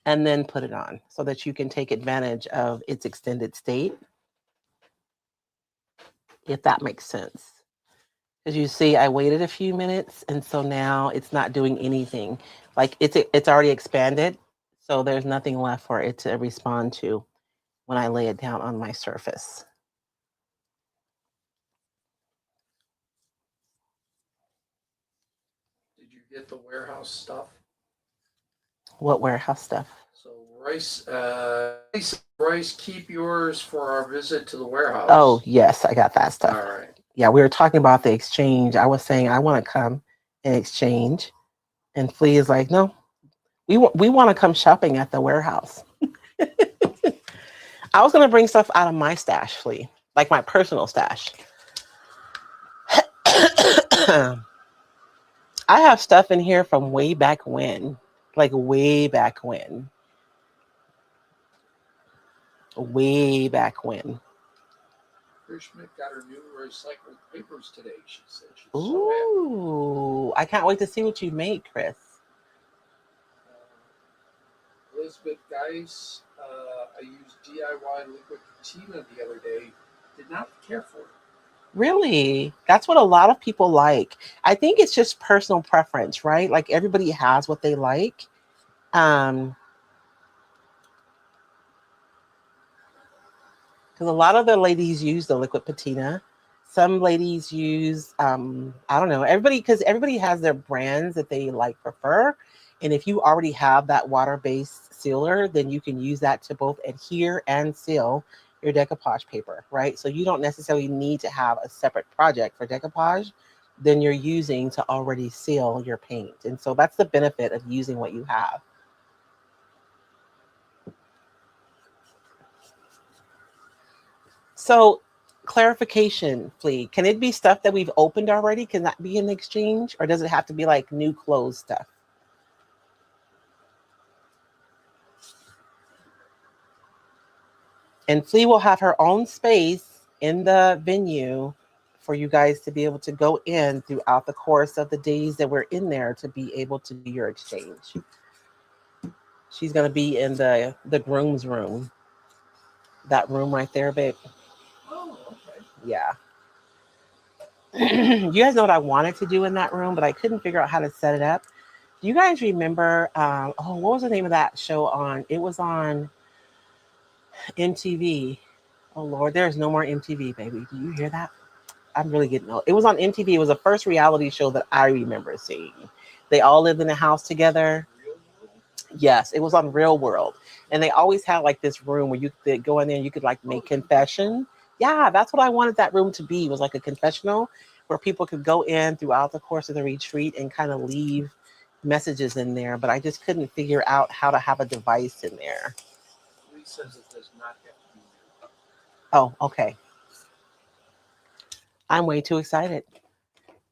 And then put it on so that you can take advantage of its extended state, if that makes sense. As you see, I waited a few minutes, and so now it's not doing anything. Like it's already expanded, so there's nothing left for it to respond to when I lay it down on my surface. Did you get the warehouse stuff? What warehouse stuff? So Royce, keep yours for our visit to the warehouse. Oh, yes, I got that stuff. All right. Yeah, we were talking about the exchange. I was saying I want to come and exchange. And Flea is like, no, we want to come shopping at the warehouse. I was going to bring stuff out of my stash, Flea, like my personal stash. I have stuff in here from way back when, like way back when. Way back when. Chris Schmidt got her new Roycycled papers today. She said she's Ooh, I can't wait to see what you make, Chris. Elizabeth Geis, I used DIY liquid patina the other day. Did not care for it. Really? That's what a lot of people like. I think it's just personal preference, right? Like everybody has what they like. Because a lot of the ladies use the liquid patina. Some ladies use, I don't know, because everybody has their brands that they like prefer. And if you already have that water-based sealer, then you can use that to both adhere and seal your decoupage paper, right? So you don't necessarily need to have a separate project for decoupage than you're using to already seal your paint. And so that's the benefit of using what you have. So clarification, Flea, can it be stuff that we've opened already? Can that be an exchange? Or does it have to be like new closed stuff? And Flea will have her own space in the venue for you guys to be able to go in throughout the course of the days that we're in there to be able to do your exchange. She's going to be in the groom's room. That room right there, babe. Oh, okay. Yeah. You guys know what I wanted to do in that room, but I couldn't figure out how to set it up. Do you guys remember, what was the name of that show on? It was on MTV. Oh, Lord, there's no more MTV, baby. Do you hear that? I'm really getting old. It was on MTV. It was the first reality show that I remember seeing. They all lived in a house together. Real Yes, it was on Real World. And they always had like this room where you could go in there and you could like make confession. Yeah, that's what I wanted that room to be, was like a confessional where people could go in throughout the course of the retreat and kind of leave messages in there. But I just couldn't figure out how to have a device in there. Lee says it does not have to be there. Oh, okay. I'm way too excited.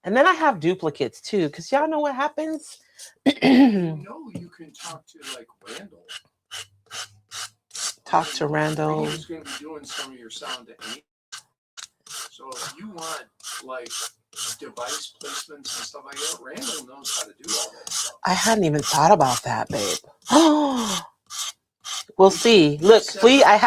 And then I have duplicates too, because y'all know what happens? You know you can talk to like Randall. Talk to Randall. He's going to be doing some of your sound anyway. So if you want like device placements and stuff like that, Randall knows how to do all that stuff. I hadn't even thought about that, babe. We'll see. Look, Flea, I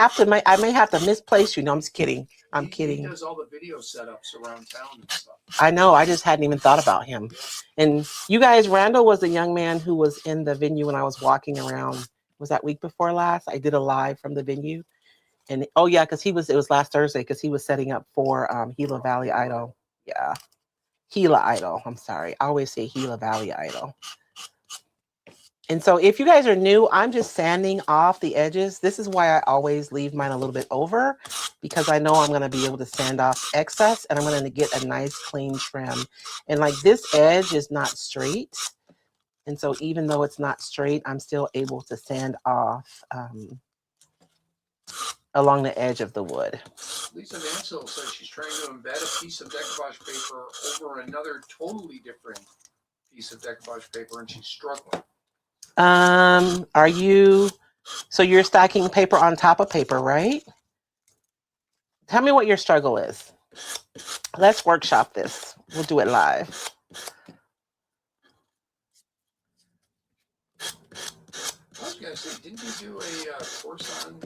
may have to misplace you. No, I'm just kidding. I'm kidding. He does all the video setups around town and stuff. I know. I just hadn't even thought about him. And you guys, Randall was the young man who was in the venue when I was walking around. Was that week before last? I did a live from the venue. And oh yeah, because it was last Thursday, because he was setting up for Gila Valley Idol. Yeah. Gila Idol. I'm sorry. I always say Gila Valley Idol. And so if you guys are new, I'm just sanding off the edges. This is why I always leave mine a little bit over, because I know I'm going to be able to sand off excess and I'm going to get a nice clean trim. And like this edge is not straight. And so even though it's not straight, I'm still able to sand off along the edge of the wood. Lisa Mansell says she's trying to embed a piece of decoupage paper over another totally different piece of decoupage paper, and she's struggling. So you're stacking paper on top of paper, right? Tell me what your struggle is. Let's workshop this. We'll do it live. I was going to say, didn't you do a course on?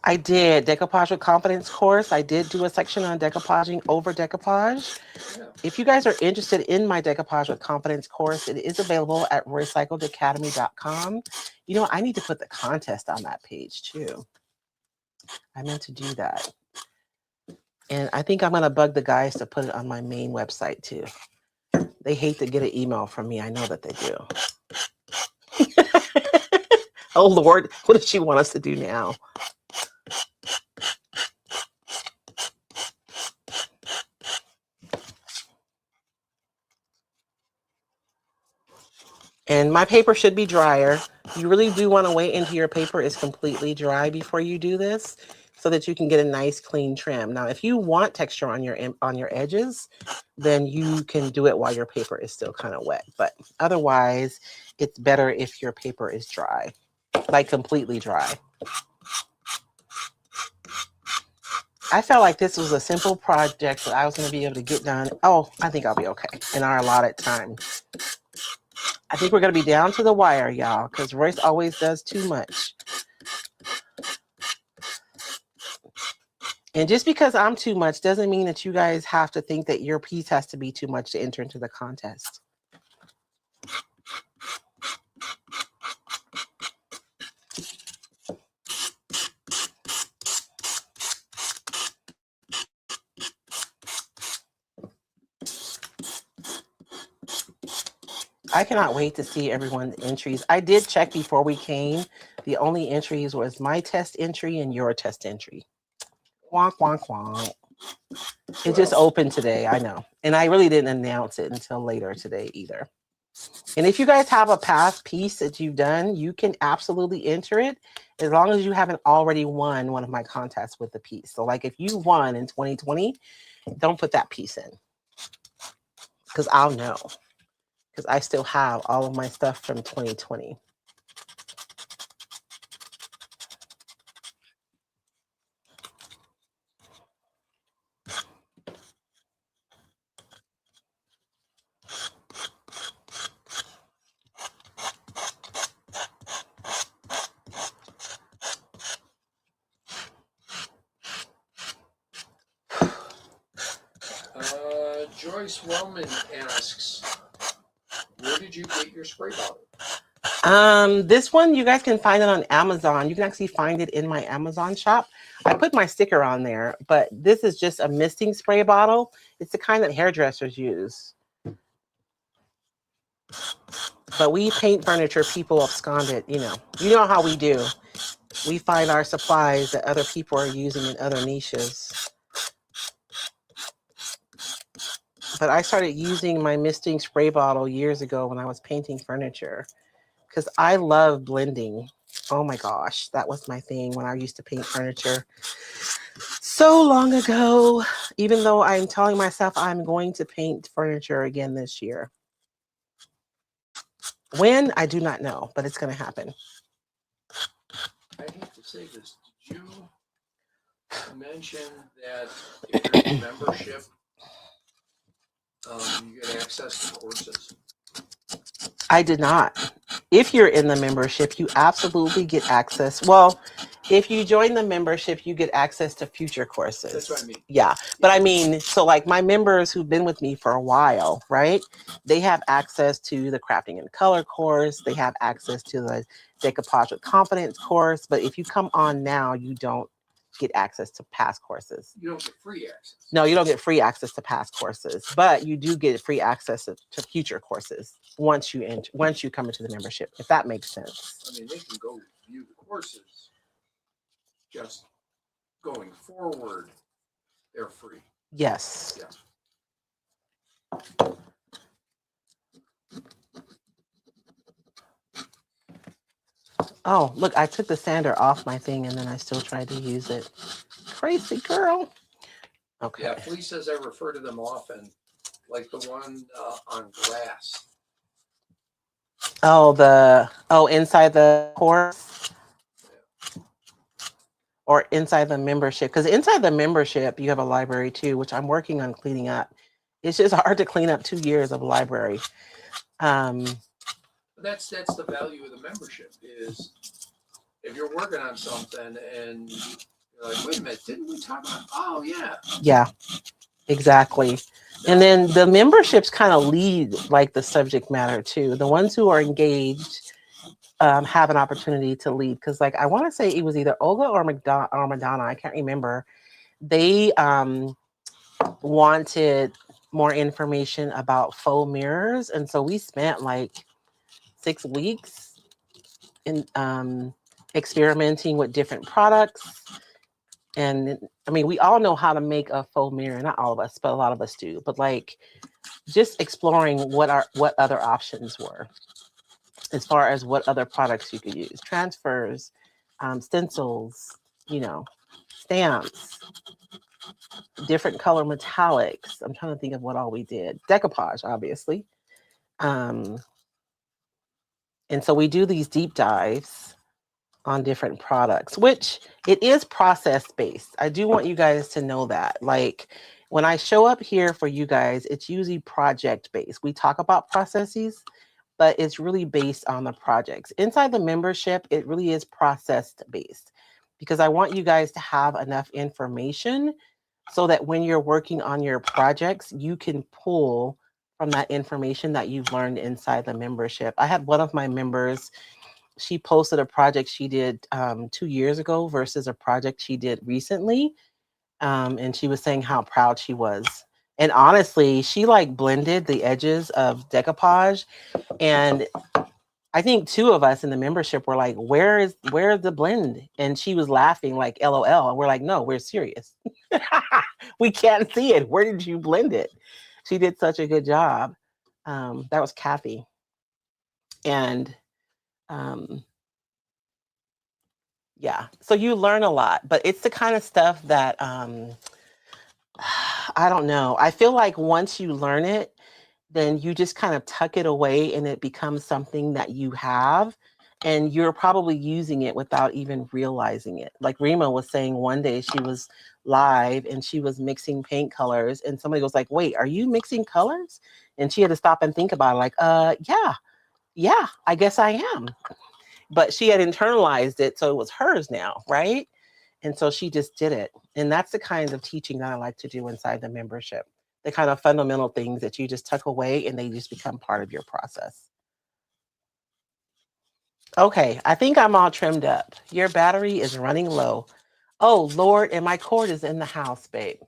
I did. Decoupage with Confidence course. I did do a section on decoupaging over decoupage. Yeah. If you guys are interested in my Decoupage with Confidence course, it is available at roycycledacademy.com. You know, I need to put the contest on that page too. I meant to do that. And I think I'm going to bug the guys to put it on my main website too. They hate to get an email from me. I know that they do. Oh, Lord, what does she want us to do now? And my paper should be drier. You really do want to wait until your paper is completely dry before you do this, so that you can get a nice clean trim. Now, if you want texture on your edges, then you can do it while your paper is still kind of wet. But otherwise, it's better if your paper is dry, like completely dry. I felt like this was a simple project that I was going to be able to get done. Oh, I think I'll be okay in our allotted time. I think we're going to be down to the wire, y'all, because Royce always does too much. And just because I'm too much doesn't mean that you guys have to think that your piece has to be too much to enter into the contest. I cannot wait to see everyone's entries. I did check before we came. The only entries was my test entry and your test entry. Wonk, wonk, wonk. It just opened today, I know. And I really didn't announce it until later today either. And if you guys have a past piece that you've done, you can absolutely enter it as long as you haven't already won one of my contests with the piece. So like if you won in 2020, don't put that piece in, because I'll know. Because I still have all of my stuff from 2020. Joyce Wellman asks, where did you get your spray bottle? This one, you guys can find it on Amazon. You can actually find it in my Amazon shop. I put my sticker on there, but this is just a misting spray bottle. It's the kind that hairdressers use. But we paint furniture, people abscond it, you know how we do. We find our supplies that other people are using in other niches. But I started using my misting spray bottle years ago when I was painting furniture because I love blending. Oh my gosh, that was my thing when I used to paint furniture so long ago, even though I'm telling myself I'm going to paint furniture again this year. When, I do not know, but it's going to happen. I hate to say this. Did you mention that if you're in membership, you get access to courses? I did not. If you're in the membership, you absolutely get access. Well, if you join the membership, you get access to future courses. That's what I mean. Yeah. But I mean, so like my members who've been with me for a while, right? They have access to the Crafting in Color course. They have access to the Decoupage with Confidence course. But if you come on now, you don't get access to past courses. You don't get free access. No, you don't get free access to past courses, but you do get free access to future courses once you come into the membership, if that makes sense. I mean, they can go view the courses. Just going forward, they're free. Yes. Yeah. Oh, look, I took the sander off my thing and then I still tried to use it. Crazy girl. Okay. Yeah, Felice says I refer to them often, like the one on glass. Inside the course or inside the membership. Because inside the membership, you have a library too, which I'm working on cleaning up. It's just hard to clean up 2 years of library. That's the value of the membership is if you're working on something and you're like, wait a minute, didn't we talk about? Oh yeah. Yeah, exactly. And then the memberships kind of lead like the subject matter too. The ones who are engaged have an opportunity to lead because, like, I want to say it was either Olga or Madonna. I can't remember. They wanted more information about faux mirrors, and so we spent like 6 weeks in experimenting with different products. And I mean, we all know how to make a faux mirror. Not all of us, but a lot of us do. But like, just exploring what other options were, as far as what other products you could use: transfers, stencils, stamps, different color metallics. I'm trying to think of what all we did. Decoupage, obviously. And so we do these deep dives on different products, which it is process based. I do want you guys to know that. Like, when I show up here for you guys, it's usually project based. We talk about processes, but it's really based on the projects. Inside the membership, it really is process based because I want you guys to have enough information so that when you're working on your projects, you can pull from that information that you've learned inside the membership. I had one of my members, she posted a project she did 2 years ago versus a project she did recently. And she was saying how proud she was. And honestly, she like blended the edges of decoupage. And I think 2 of us in the membership were like, where's the blend? And she was laughing like LOL. And we're like, no, we're serious. We can't see it. Where did you blend it? She did such a good job. That was Kathy. And yeah, so you learn a lot, but it's the kind of stuff that I don't know. I feel like once you learn it, then you just kind of tuck it away and it becomes something that you have, and you're probably using it without even realizing it. Like Rima was saying, one day she was live and she was mixing paint colors and somebody was like, wait, are you mixing colors? And she had to stop and think about it, like, yeah, I guess I am. But she had internalized it, so it was hers now, right? And so she just did it. And that's the kinds of teaching that I like to do inside the membership. The kind of fundamental things that you just tuck away and they just become part of your process. Okay, I think I'm all trimmed up. Your battery is running low. Oh, Lord, and my cord is in the house, babe.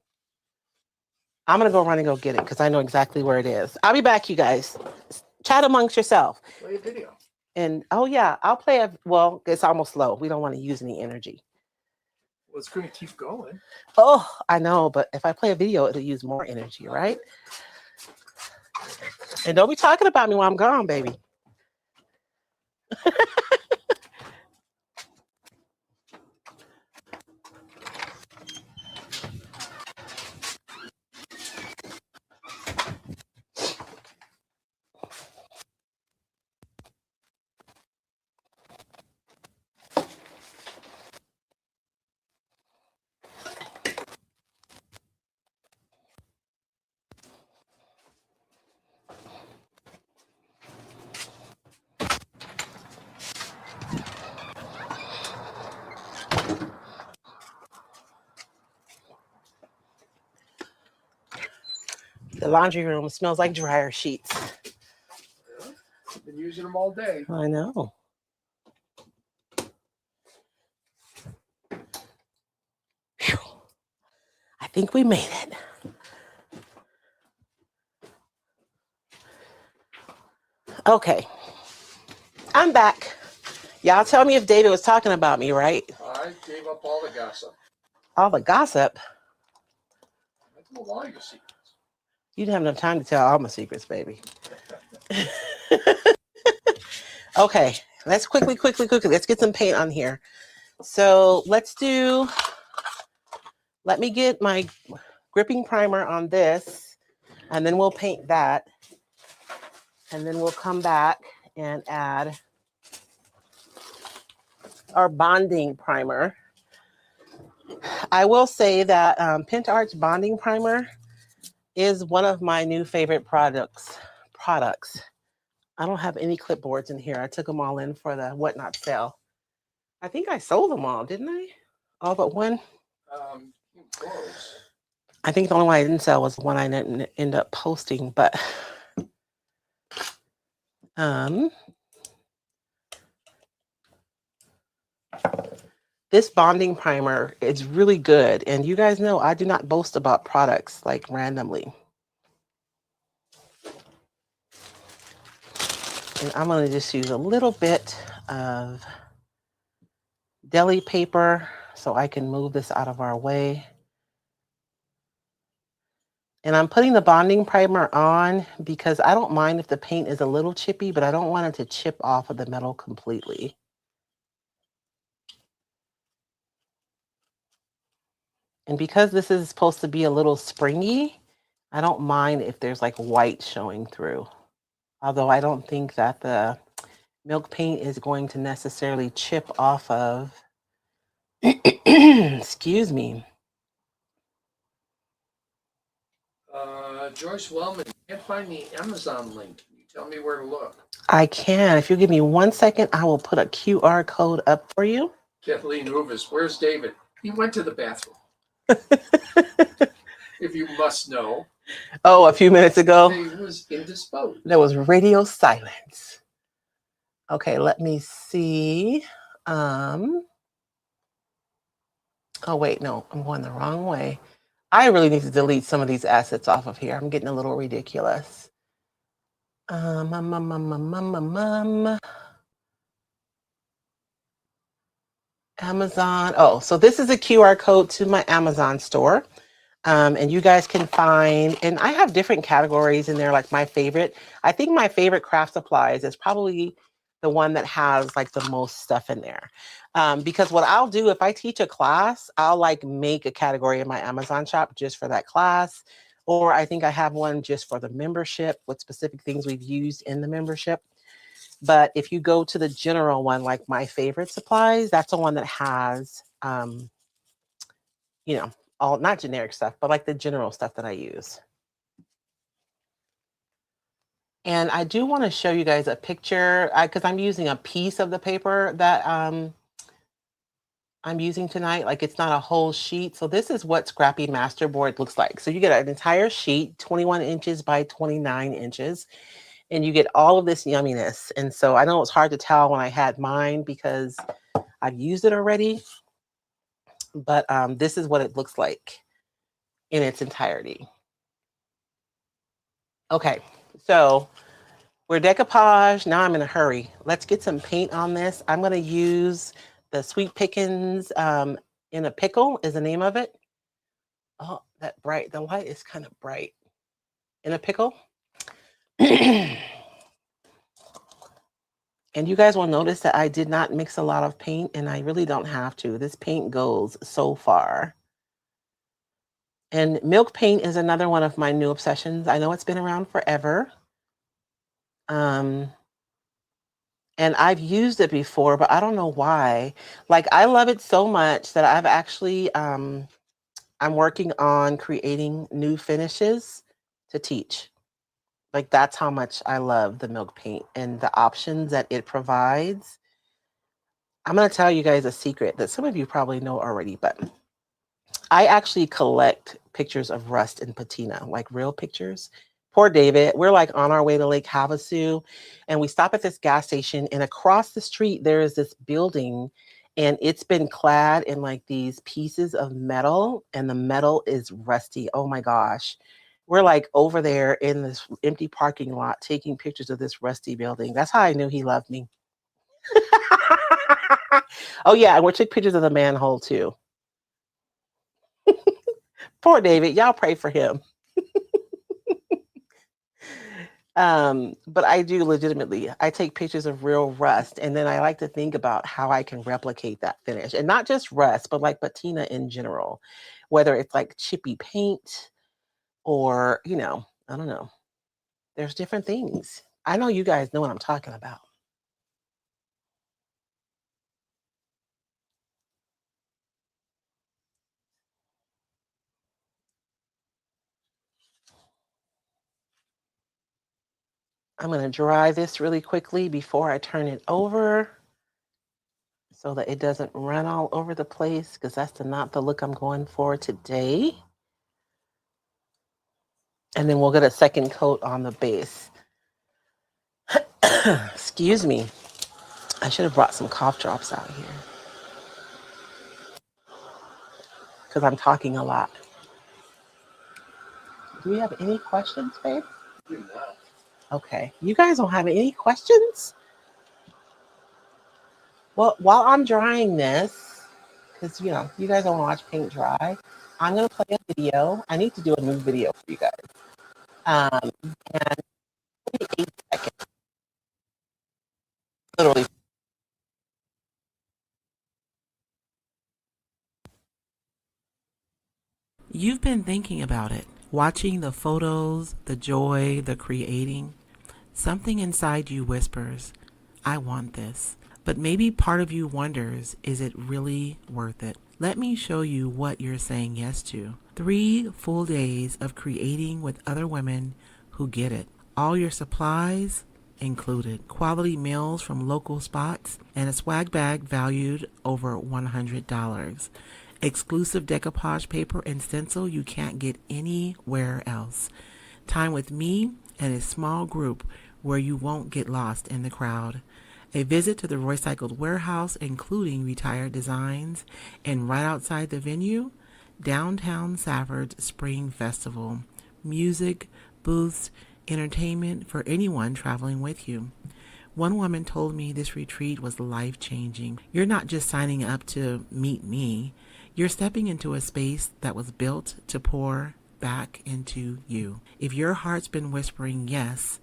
I'm going to go run and go get it because I know exactly where it is. I'll be back, you guys. Chat amongst yourself. Play a video. And oh yeah, I'll play a, well, it's almost slow. We don't want to use any energy. Well, it's going to keep going. Oh, I know, but if I play a video, it'll use more energy, right? And don't be talking about me while I'm gone, baby. The laundry room smells like dryer sheets. Yeah. I've been using them all day. I know. Whew. I think we made it. Okay. I'm back. Y'all tell me if David was talking about me, right? I gave up all the gossip. All the gossip. I told all your secrets. You didn't have enough time to tell all my secrets, baby. Okay, let's quickly. Let's get some paint on here. So let me get my gripping primer on this, and then we'll paint that. And then we'll come back and add our bonding primer. I will say that PintArt's bonding primer is one of my new favorite products. I don't have any clipboards in here. I took them all in for the whatnot sale. I think I sold them all, didn't I? All but one. Close. I think the only one I didn't sell was the one I didn't end up posting, but this bonding primer is really good. And you guys know I do not boast about products like randomly. And I'm going to just use a little bit of deli paper so I can move this out of our way. And I'm putting the bonding primer on because I don't mind if the paint is a little chippy, but I don't want it to chip off of the metal completely. And because this is supposed to be a little springy, I don't mind if there's like white showing through. Although I don't think that the milk paint is going to necessarily chip off of, excuse me. Joyce Wellman, can't find the Amazon link. Can you tell me where to look? I can. If you give me 1 second, I will put a QR code up for you. Kathleen Hoovers, where's David? He went to the bathroom. If you must know. Oh, a few minutes ago. He was indisposed. There was radio silence. Okay, let me see. Oh, wait, no, I'm going the wrong way. I really need to delete some of these assets off of here. I'm getting a little ridiculous. Amazon. Oh, so this is a QR code to my Amazon store. And you guys can find, and I have different categories in there, like my favorite. I think my favorite craft supplies is probably the one that has like the most stuff in there. Because what I'll do if I teach a class, I'll like make a category in my Amazon shop just for that class. Or I think I have one just for the membership with specific things we've used in the membership. But if you go to the general one, like my favorite supplies, that's the one that has, you know, all not generic stuff, but like the general stuff that I use. And I do want to show you guys a picture because I'm using a piece of the paper that I'm using tonight. Like it's not a whole sheet. So this is what Scrappy Masterboard looks like. So you get an entire sheet, 21 inches by 29 inches. And you get all of this yumminess. And so I know it's hard to tell when I had mine because I've used it already. But this is what it looks like in its entirety. Okay, so We're decoupage. Now I'm in a hurry. Let's get some paint on this. I'm going to use the Sweet Pickens in a Pickle is the name of it. Oh, that bright. The light is kind of bright. In a Pickle. And you guys will notice that I did not mix a lot of paint, and I really don't have to. This paint goes so far. And milk paint is another one of my new obsessions. I know it's been around forever. And I've used it before, but I don't know why. Like, I love it so much that I've actually, I'm working on creating new finishes to teach. Like, that's how much I love the milk paint and the options that it provides. I'm going to tell you guys a secret that some of you probably know already, but I actually collect pictures of rust and patina, like real pictures. Poor David. We're like on our way to Lake Havasu, and we stop at this gas station, and across the street, there is this building, and it's been clad in like these pieces of metal, and the metal is rusty. Oh my gosh. We're like over there in this empty parking lot taking pictures of this rusty building. That's how I knew he loved me. Oh yeah, and we took pictures of the manhole too. Poor David. Y'all pray for him. But I do legitimately, I take pictures of real rust, and then I like to think about how I can replicate that finish. And not just rust, but like patina in general, whether it's like chippy paint or, you know, I don't know. There's different things. I know you guys know what I'm talking about. I'm going to dry this really quickly before I turn it over so that it doesn't run all over the place, because that's not the look I'm going for today. And then we'll get a second coat on the base. Excuse me. I should have brought some cough drops out here because I'm talking a lot. Do we have any questions, babe? Do not. Okay. You guys don't have any questions? Well, while I'm drying this, because, you know, you guys don't watch paint dry, I'm going to play a video. I need to do a new video for you guys. And 28 seconds. Literally. You've been thinking about it, watching the photos, the joy, the creating. Something inside you whispers, I want this. But maybe part of you wonders, is it really worth it? Let me show you what you're saying yes to. 3 full days of creating with other women who get it. All your supplies included. Quality meals from local spots and a swag bag valued over $100. Exclusive decoupage paper and stencil you can't get anywhere else. Time with me and a small group where you won't get lost in the crowd. A visit to the Roycycled warehouse, including retired designs, and right outside the venue, downtown Safford's Spring Festival. Music, booths, entertainment for anyone traveling with you. One woman told me this retreat was life-changing. You're not just signing up to meet me. You're stepping into a space that was built to pour back into you. If your heart's been whispering yes,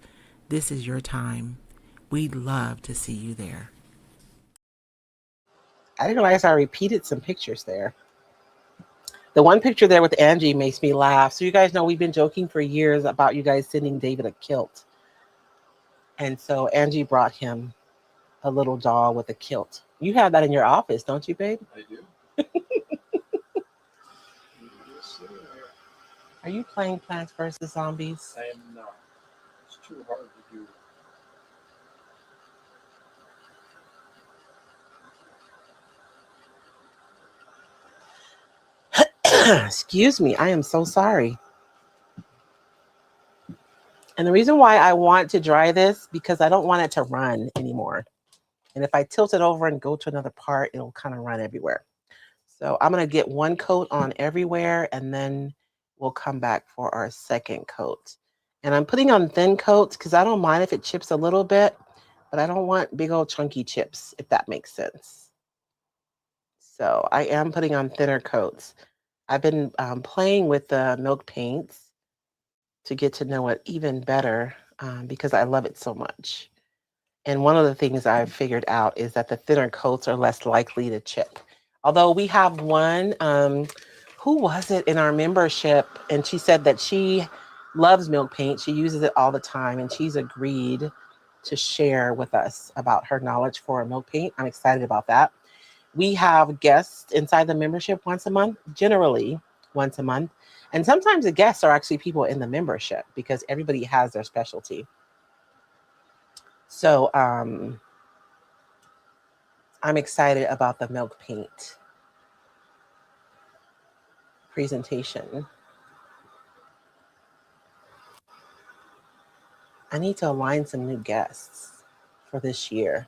this is your time. We'd love to see you there. I didn't realize I repeated some pictures there. The one picture there with Angie makes me laugh. So you guys know we've been joking for years about you guys sending David a kilt. And so Angie brought him a little doll with a kilt. You have that in your office, don't you, babe? I do. Are you playing Plants vs. Zombies? I am not. It's too hard to do. Excuse me, I am so sorry. And the reason why I want to dry this, because I don't want it to run anymore. And if I tilt it over and go to another part, it'll kind of run everywhere. So I'm going to get one coat on everywhere, and then we'll come back for our second coat. And I'm putting on thin coats because I don't mind if it chips a little bit, but I don't want big old chunky chips, if that makes sense. So I am putting on thinner coats. I've been playing with the milk paints to get to know it even better because I love it so much. And one of the things I've figured out is that the thinner coats are less likely to chip. Although we have one, who was it in our membership? And she said that she loves milk paint. She uses it all the time. And she's agreed to share with us about her knowledge for milk paint. I'm excited about that. We have guests inside the membership once a month, generally once a month. And sometimes the guests are actually people in the membership because everybody has their specialty. So I'm excited about the milk paint presentation. I need to align some new guests for this year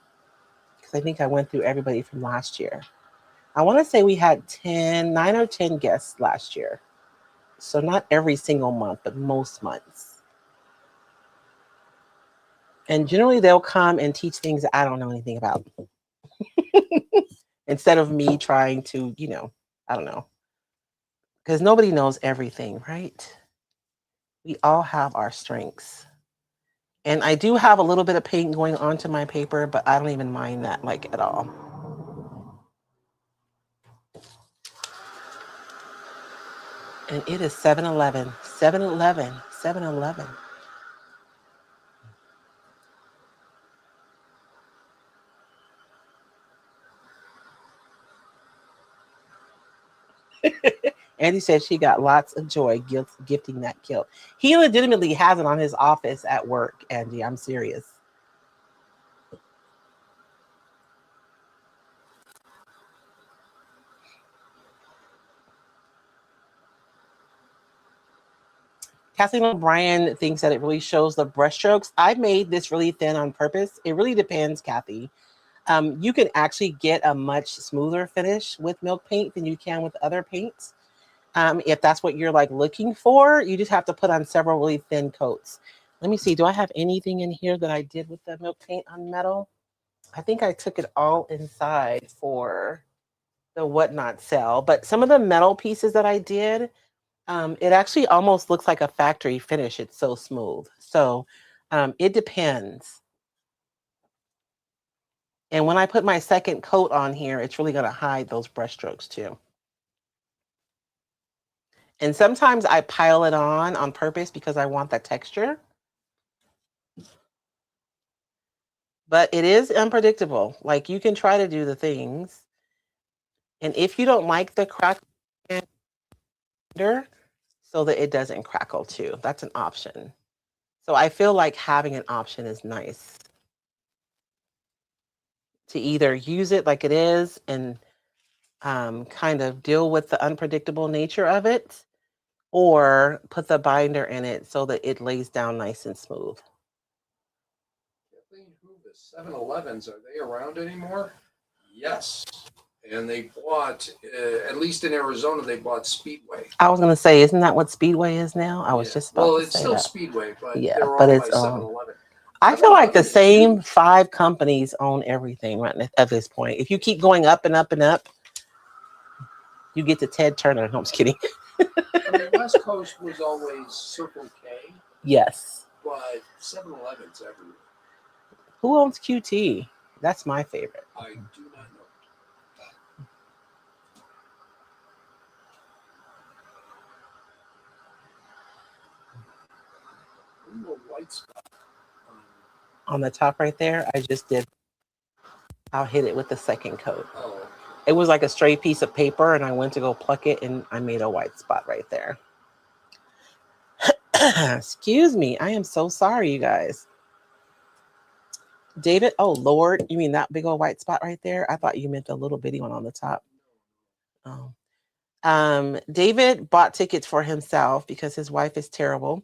because I think I went through everybody from last year. I want to say we had 9 or 10 guests last year. So not every single month, but most months. And generally they'll come and teach things that I don't know anything about. Instead of me trying to, I don't know. Because nobody knows everything, right? We all have our strengths. And I do have a little bit of paint going onto my paper, but I don't even mind that like at all. And it is 7-Eleven. 7-Eleven. 7-Eleven. Andy said she got lots of joy gifting that kilt. He legitimately has it on his office at work, Andy. I'm serious. Kathleen O'Brien thinks that it really shows the brush strokes. I made this really thin on purpose. It really depends, Kathy. You can actually get a much smoother finish with milk paint than you can with other paints. If that's what you're like looking for, you just have to put on several really thin coats. Let me see. Do I have anything in here that I did with the milk paint on metal? I think I took it all inside for the whatnot sale. But some of the metal pieces that I did, it actually almost looks like a factory finish. It's so smooth. So it depends. And when I put my second coat on here, it's really going to hide those brush strokes too. And sometimes I pile it on purpose because I want that texture. But it is unpredictable. Like you can try to do the things. And if you don't like the crack so that it doesn't crackle too, that's an option. So I feel like having an option is nice. To either use it like it is and kind of deal with the unpredictable nature of it, or put the binder in it so that it lays down nice and smooth. Kathleen, who the 7-Elevens, are they around anymore? Yes. And they bought, at least in Arizona, they bought Speedway. I was going to say, isn't that what Speedway is now? I was just about to say that. Well, it's still Speedway, but yeah, they're but owned it's by 7-Eleven. I feel like the same 5 companies own everything right at this point. If you keep going up and up and up, you get to Ted Turner. No, I'm just kidding. I mean, West Coast was always Circle K. Yes. But 7-Eleven's everywhere. Who owns QT? That's my favorite. I do not know. A little white spot on the top right there. I just did. I'll hit it with the second coat. Oh. It was like a stray piece of paper, and I went to go pluck it, and I made a white spot right there. Excuse me. I am so sorry, you guys. David, oh Lord, you mean that big old white spot right there? I thought you meant the little bitty one on the top. Oh. David bought tickets for himself because his wife is terrible.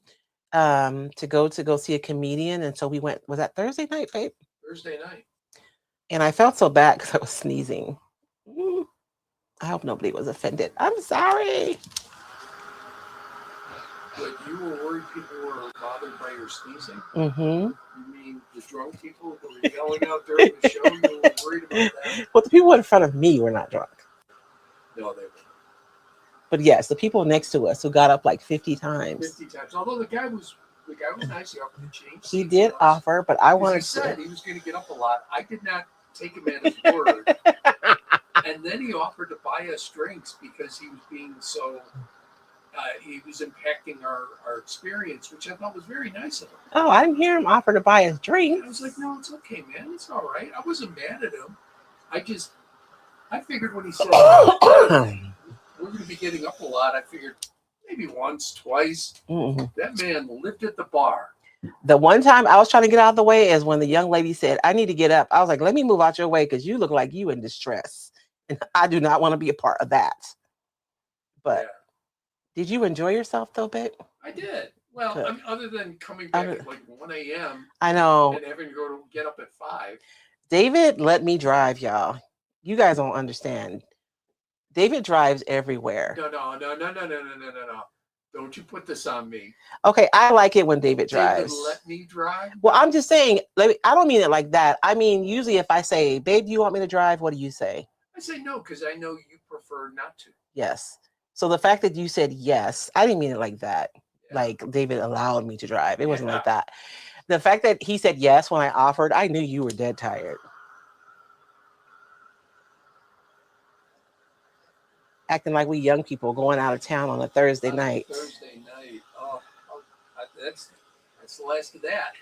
To go see a comedian, and so we went. Was that Thursday night, babe? Thursday night. And I felt so bad because I was sneezing. I hope nobody was offended. I'm sorry. But you were worried worried people were bothered by your sneezing? Mm-hmm. You mean the drunk people who were yelling out during the show? You were worried about that? Well, the people in front of me were not drunk. No, they weren't. But yes, the people next to us who got up like 50 times. 50 times. Although the guy was nice. He offered to change. He did offer, but I wanted he said to. he was going to get up a lot. I did not take him at his word. And then he offered to buy us drinks because he was being so. He was impacting our experience, which I thought was very nice of him. Oh, I didn't hear him offer to buy us drinks. I was like, no, it's okay, man. It's all right. I wasn't mad at him. I figured when he said we're going to be getting up a lot, I figured maybe once, twice. Mm-hmm. That man lifted the bar. The one time I was trying to get out of the way is when the young lady said, I need to get up. I was like, let me move out your way because you look like you in distress. And I do not want to be a part of that. But did you enjoy yourself though, babe? I did. Well, I mean, other than coming back at like 1 a.m. I know. And having to get up at 5. David let me drive, y'all. You guys don't understand. David drives everywhere. No. Don't you put this on me. Okay, I like it when David drives. David let me drive? Well, I'm just saying, I don't mean it like that. I mean, usually if I say, babe, do you want me to drive? What do you say? I say no, because I know you prefer not to. Yes. So the fact that you said yes, I didn't mean it like that. Yeah. Like David allowed me to drive. It wasn't like that. The fact that he said yes when I offered, I knew you were dead tired. Acting like we young people going out of town on a Thursday night. Thursday night. Oh, that's the last of that.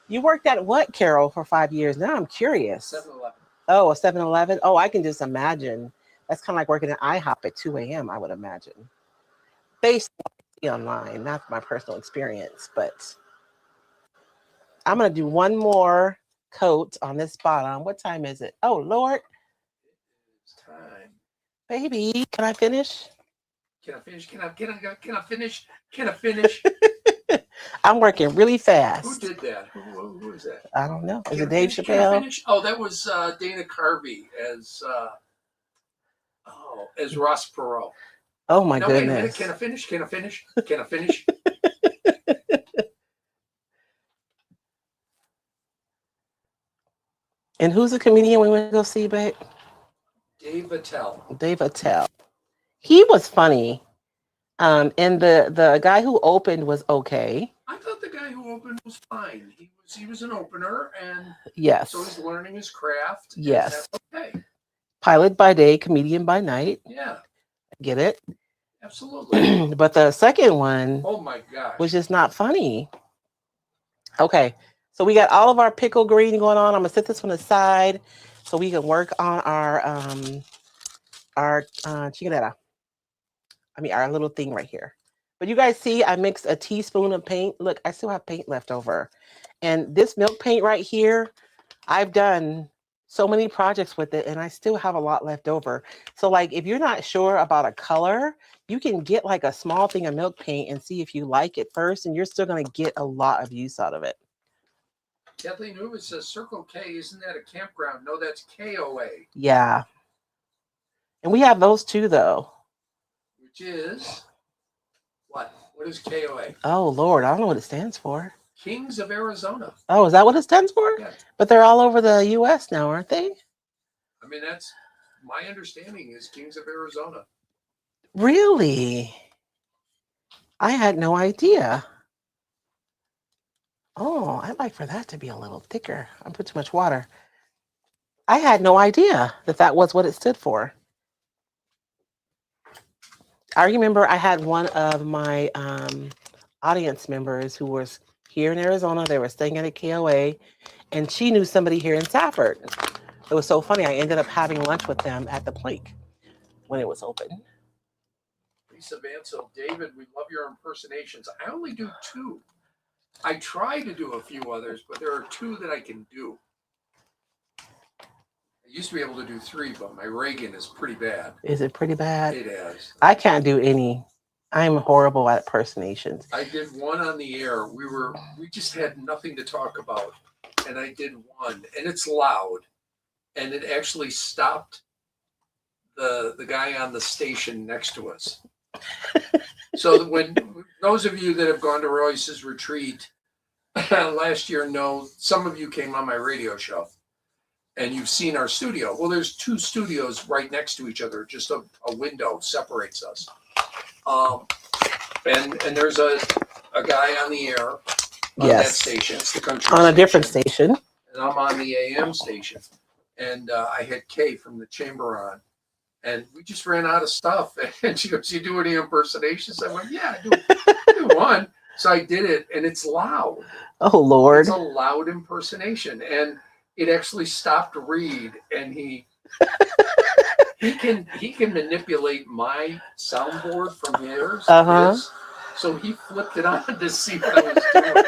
You worked at what, Carol, for 5 years? Now I'm curious. 7-Eleven. Oh, a 7-Eleven? Oh, I can just imagine. That's kind of like working at IHOP at 2 a.m., I would imagine. Based online, not my personal experience, but I'm going to do one more coat on this bottom. What time is it? Oh, Lord. It's time. Baby, can I finish? Can I finish? Can I finish? Can I finish? I'm working really fast. Who did that? Who is that? I don't know. Is it Dave Chappelle? Oh, that was Dana Carvey as Ross Perot. Oh my goodness. Wait a minute. Can I finish? Can I finish? Can I finish? And who's the comedian we went to go see, babe? Dave Attell. Dave Attell. He was funny. And the guy who opened was okay. I thought the guy who opened was fine. He was an opener, and yes, so he's learning his craft. Yes. That's okay. Pilot by day, comedian by night. Yeah. Get it? Absolutely. But the second one, oh my gosh, was just not funny. Okay. So we got all of our pickle green going on. I'm gonna set this one aside so we can work on our chingadera. I mean, our little thing right here. But you guys see, I mixed a teaspoon of paint. Look, I still have paint left over. And this milk paint right here, I've done so many projects with it, and I still have a lot left over. So like, if you're not sure about a color, you can get like a small thing of milk paint and see if you like it first, and you're still gonna get a lot of use out of it. Kathleen Hoover says, Circle K, isn't that a campground? No, that's KOA. Yeah. And we have those too, though. Which is what? What is KOA? Oh, Lord, I don't know what it stands for. Kings of Arizona. Oh, is that what it stands for? Yeah. But they're all over the U.S. now, aren't they? I mean, that's my understanding is Kings of Arizona. Really? I had no idea. Oh, I'd like for that to be a little thicker. I put too much water. I had no idea that that was what it stood for. I remember I had one of my audience members who was here in Arizona. They were staying at a KOA, and she knew somebody here in Safford. It was so funny. I ended up having lunch with them at the Plank when it was open. Lisa Vansel, David, we love your impersonations. I only do 2. I try to do a few others, but there are 2 that I can do. I used to be able to do 3, but my Reagan is pretty bad. Is it pretty bad? It is. I can't do any. I'm horrible at impersonations. I did one on the air. We just had nothing to talk about, and I did one, and it's loud, and it actually stopped the guy on the station next to us. So when those of you that have gone to Royce's retreat last year know, some of you came on my radio show, and you've seen our studio. Well, there's two studios right next to each other. Just a window separates us. And there's a guy on the air on that station. It's the country on a station. different station. And I'm on the AM station. And I had Kay from the chamber on. And we just ran out of stuff. And she goes, "You do any impersonations?" I went, "Yeah, I do one." So I did it, and it's loud. Oh, Lord. It's a loud impersonation. And it actually stopped Reed, and he can manipulate my soundboard from his. So he flipped it on to see what I was doing.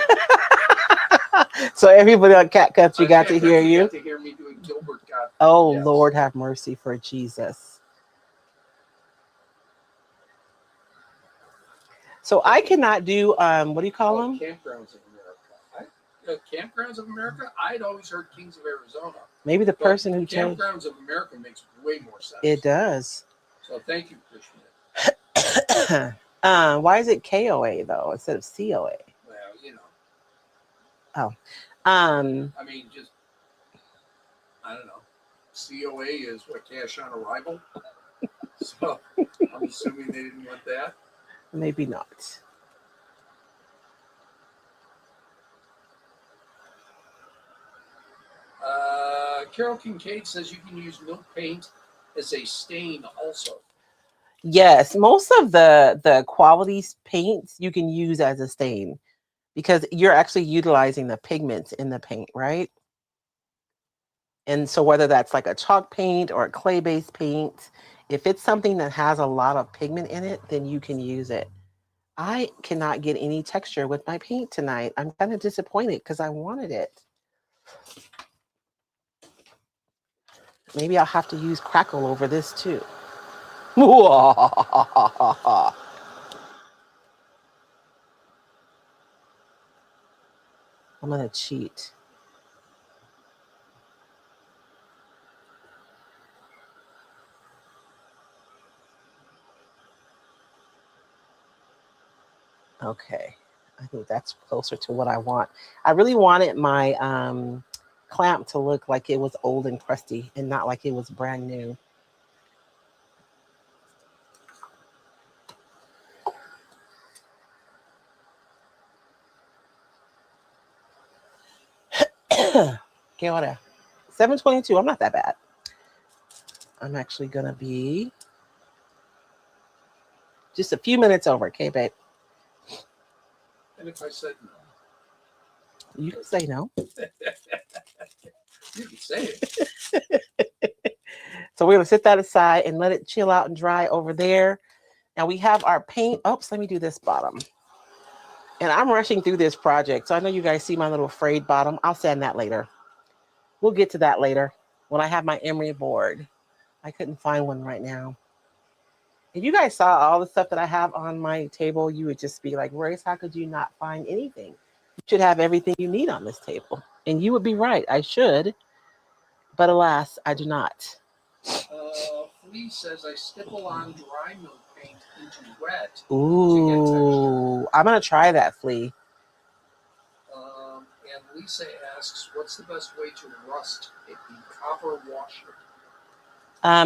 So everybody on Cat Cuts, you got to hear you. Got to hear me doing Gilbert Gottfried. Oh, Yes. Lord, have mercy for Jesus. So I cannot do what do you call them? Campgrounds of America. Campgrounds of America. I'd always heard Kings of Arizona. Maybe the person who changed. Campgrounds of America makes way more sense. It does. So thank you, Krishna. Why is it KOA though instead of COA? Well, you know. Oh. I mean, just I don't know. COA is what, cash on arrival. So I'm assuming they didn't want that. Maybe not. Carol Kincaid says you can use milk paint as a stain also. Yes, most of the quality paints you can use as a stain because you're actually utilizing the pigments in the paint, right? And so whether that's like a chalk paint or a clay-based paint, if it's something that has a lot of pigment in it, then you can use it. I cannot get any texture with my paint tonight. I'm kind of disappointed because I wanted it. Maybe I'll have to use Crackle over this too. I'm going to cheat. Okay, I think that's closer to what I want. I really wanted my clamp to look like it was old and crusty and not like it was brand new. Okay, ahora. 7:22. I'm not that bad. I'm actually gonna be just a few minutes over, okay, babe? And if I said no? You can say no. You can say it. So we're gonna set that aside and let it chill out and dry over there. Now we have our paint. Oops, let me do this bottom. And I'm rushing through this project. So I know you guys see my little frayed bottom. I'll sand that later. We'll get to that later when I have my emery board. I couldn't find one right now. If you guys saw all the stuff that I have on my table, you would just be like, Royce, how could you not find anything? You should have everything you need on this table. And you would be right. I should. But alas, I do not. Flea says I stipple on dry milk paint into wet. Ooh, I'm going to try that, Flea. And Lisa asks, what's the best way to rust a copper washer?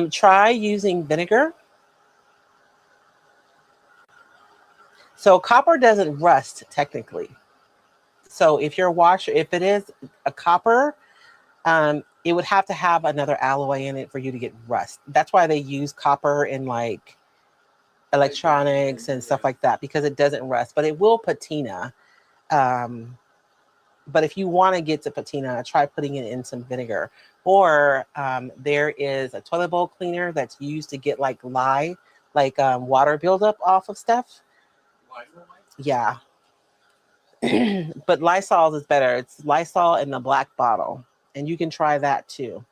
Try using vinegar. So copper doesn't rust technically. So if your washer, if it is a copper, it would have to have another alloy in it for you to get rust. That's why they use copper in like electronics and stuff like that, because it doesn't rust, but it will patina. But if you want to get to patina, try putting it in some vinegar. Or there is a toilet bowl cleaner that's used to get like lye, like water buildup off of stuff. Yeah. But Lysol is better. It's Lysol in the black bottle. And you can try that too.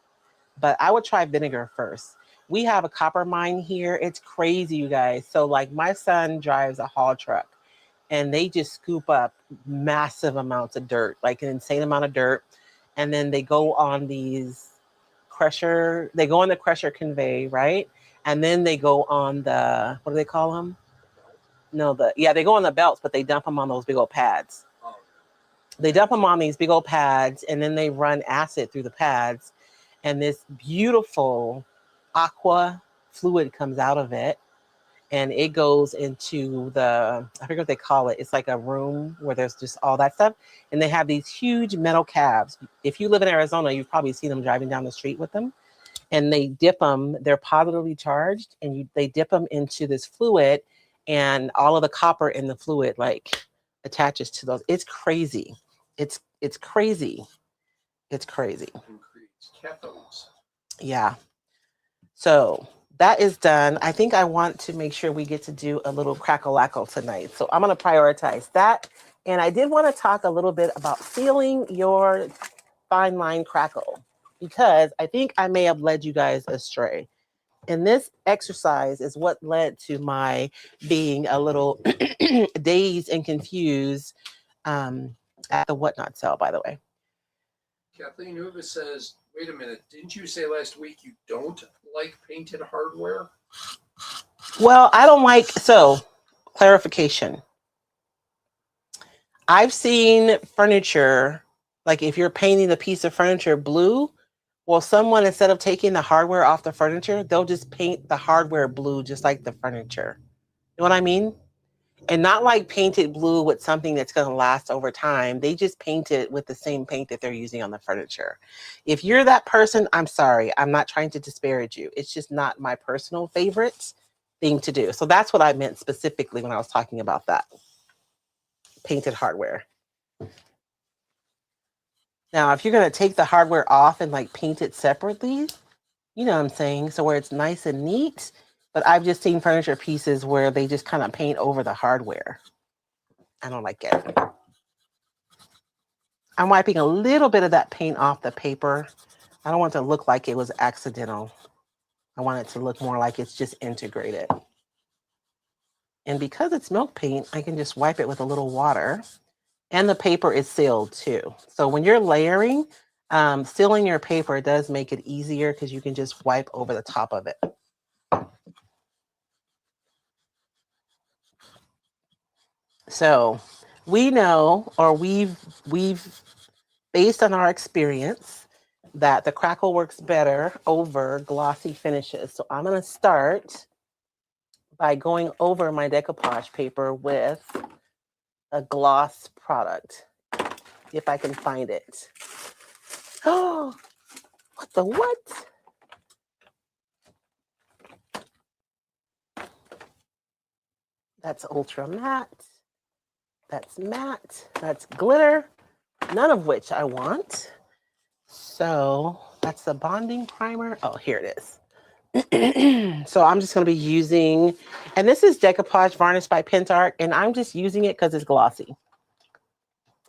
But I would try vinegar first. We have a copper mine here. It's crazy, you guys. So like my son drives a haul truck and they just scoop up massive amounts of dirt, like an insane amount of dirt. And then they go on these they go on the crusher convey, right? And then they go on the, what do they call them? No, they go on the belts, but they dump them on those big old pads. They dump them on these big old pads, and then they run acid through the pads, and this beautiful aqua fluid comes out of it, and it goes into the, I forget what they call it. It's like a room where there's just all that stuff, and they have these huge metal cabs. If you live in Arizona, you've probably seen them driving down the street with them, and they dip them. They're positively charged, and they dip them into this fluid, and all of the copper in the fluid like attaches to those. It's crazy. It's crazy. It's crazy. Cathodes. Yeah. So that is done. I think I want to make sure we get to do a little crackle-lackle tonight. So I'm going to prioritize that. And I did want to talk a little bit about sealing your fine line crackle, because I think I may have led you guys astray. And this exercise is what led to my being a little dazed and confused at the Whatnot sale, by the way. Kathleen Uva says, wait a minute, didn't you say last week you don't like painted hardware? Well, I don't like, so clarification. I've seen furniture, like if you're painting a piece of furniture blue, well, someone, instead of taking the hardware off the furniture, they'll just paint the hardware blue just like the furniture. You know what I mean? And not like painted blue with something that's going to last over time. They just paint it with the same paint that they're using on the furniture. If you're that person, I'm sorry. I'm not trying to disparage you. It's just not my personal favorite thing to do. So that's what I meant specifically when I was talking about that. Painted hardware. Now, if you're going to take the hardware off and like paint it separately, you know what I'm saying? So where it's nice and neat. But I've just seen furniture pieces where they just kind of paint over the hardware. I don't like it. I'm wiping a little bit of that paint off the paper. I don't want it to look like it was accidental. I want it to look more like it's just integrated. And because it's milk paint, I can just wipe it with a little water. And the paper is sealed too. So when you're layering, sealing your paper does make it easier because you can just wipe over the top of it. So we know, or we've based on our experience, that the crackle works better over glossy finishes. So I'm going to start by going over my decoupage paper with a gloss product, if I can find it. Oh, what the what? That's ultra matte. That's matte. That's glitter. None of which I want. So that's the bonding primer. Oh, here it is. So I'm just going to be using, and this is Decoupage Varnish by Pentart, and I'm just using it because it's glossy.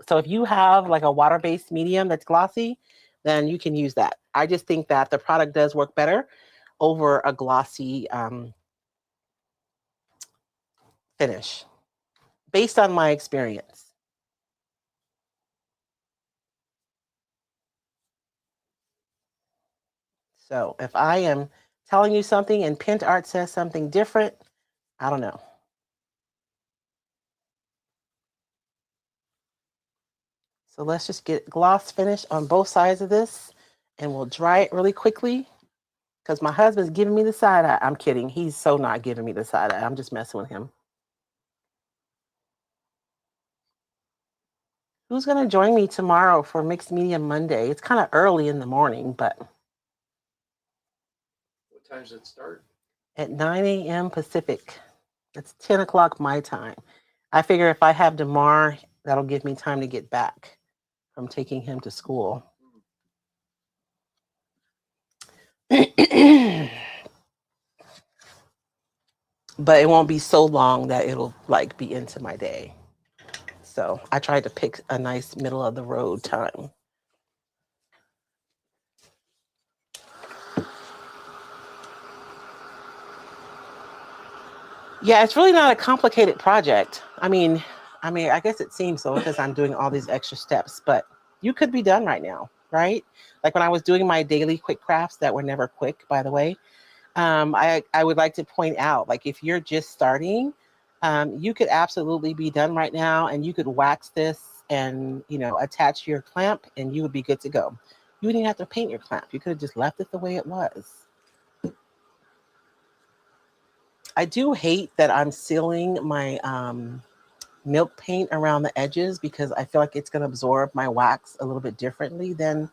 So if you have like a water-based medium that's glossy, then you can use that. I just think that the product does work better over a glossy finish, based on my experience. So if I am telling you something and Pentart says something different, I don't know. So let's just get gloss finish on both sides of this, and we'll dry it really quickly because my husband's giving me the side eye. I'm kidding. He's so not giving me the side eye. I'm just messing with him. Who's going to join me tomorrow for Mixed Media Monday? It's kind of early in the morning, but. What time does it start? At 9 a.m. Pacific. That's 10 o'clock my time. I figure if I have DeMar, that'll give me time to get back from taking him to school. But it won't be so long that it'll like be into my day. So I tried to pick a nice middle of the road time. Yeah, it's really not a complicated project. I guess it seems so because I'm doing all these extra steps, but you could be done right now, right? Like when I was doing my daily quick crafts that were never quick, by the way. I would like to point out, like if you're just starting, you could absolutely be done right now, and you could wax this and attach your clamp, and you would be good to go. You wouldn't even have to paint your clamp. You could have just left it the way it was. I do hate that I'm sealing my milk paint around the edges because I feel like it's going to absorb my wax a little bit differently than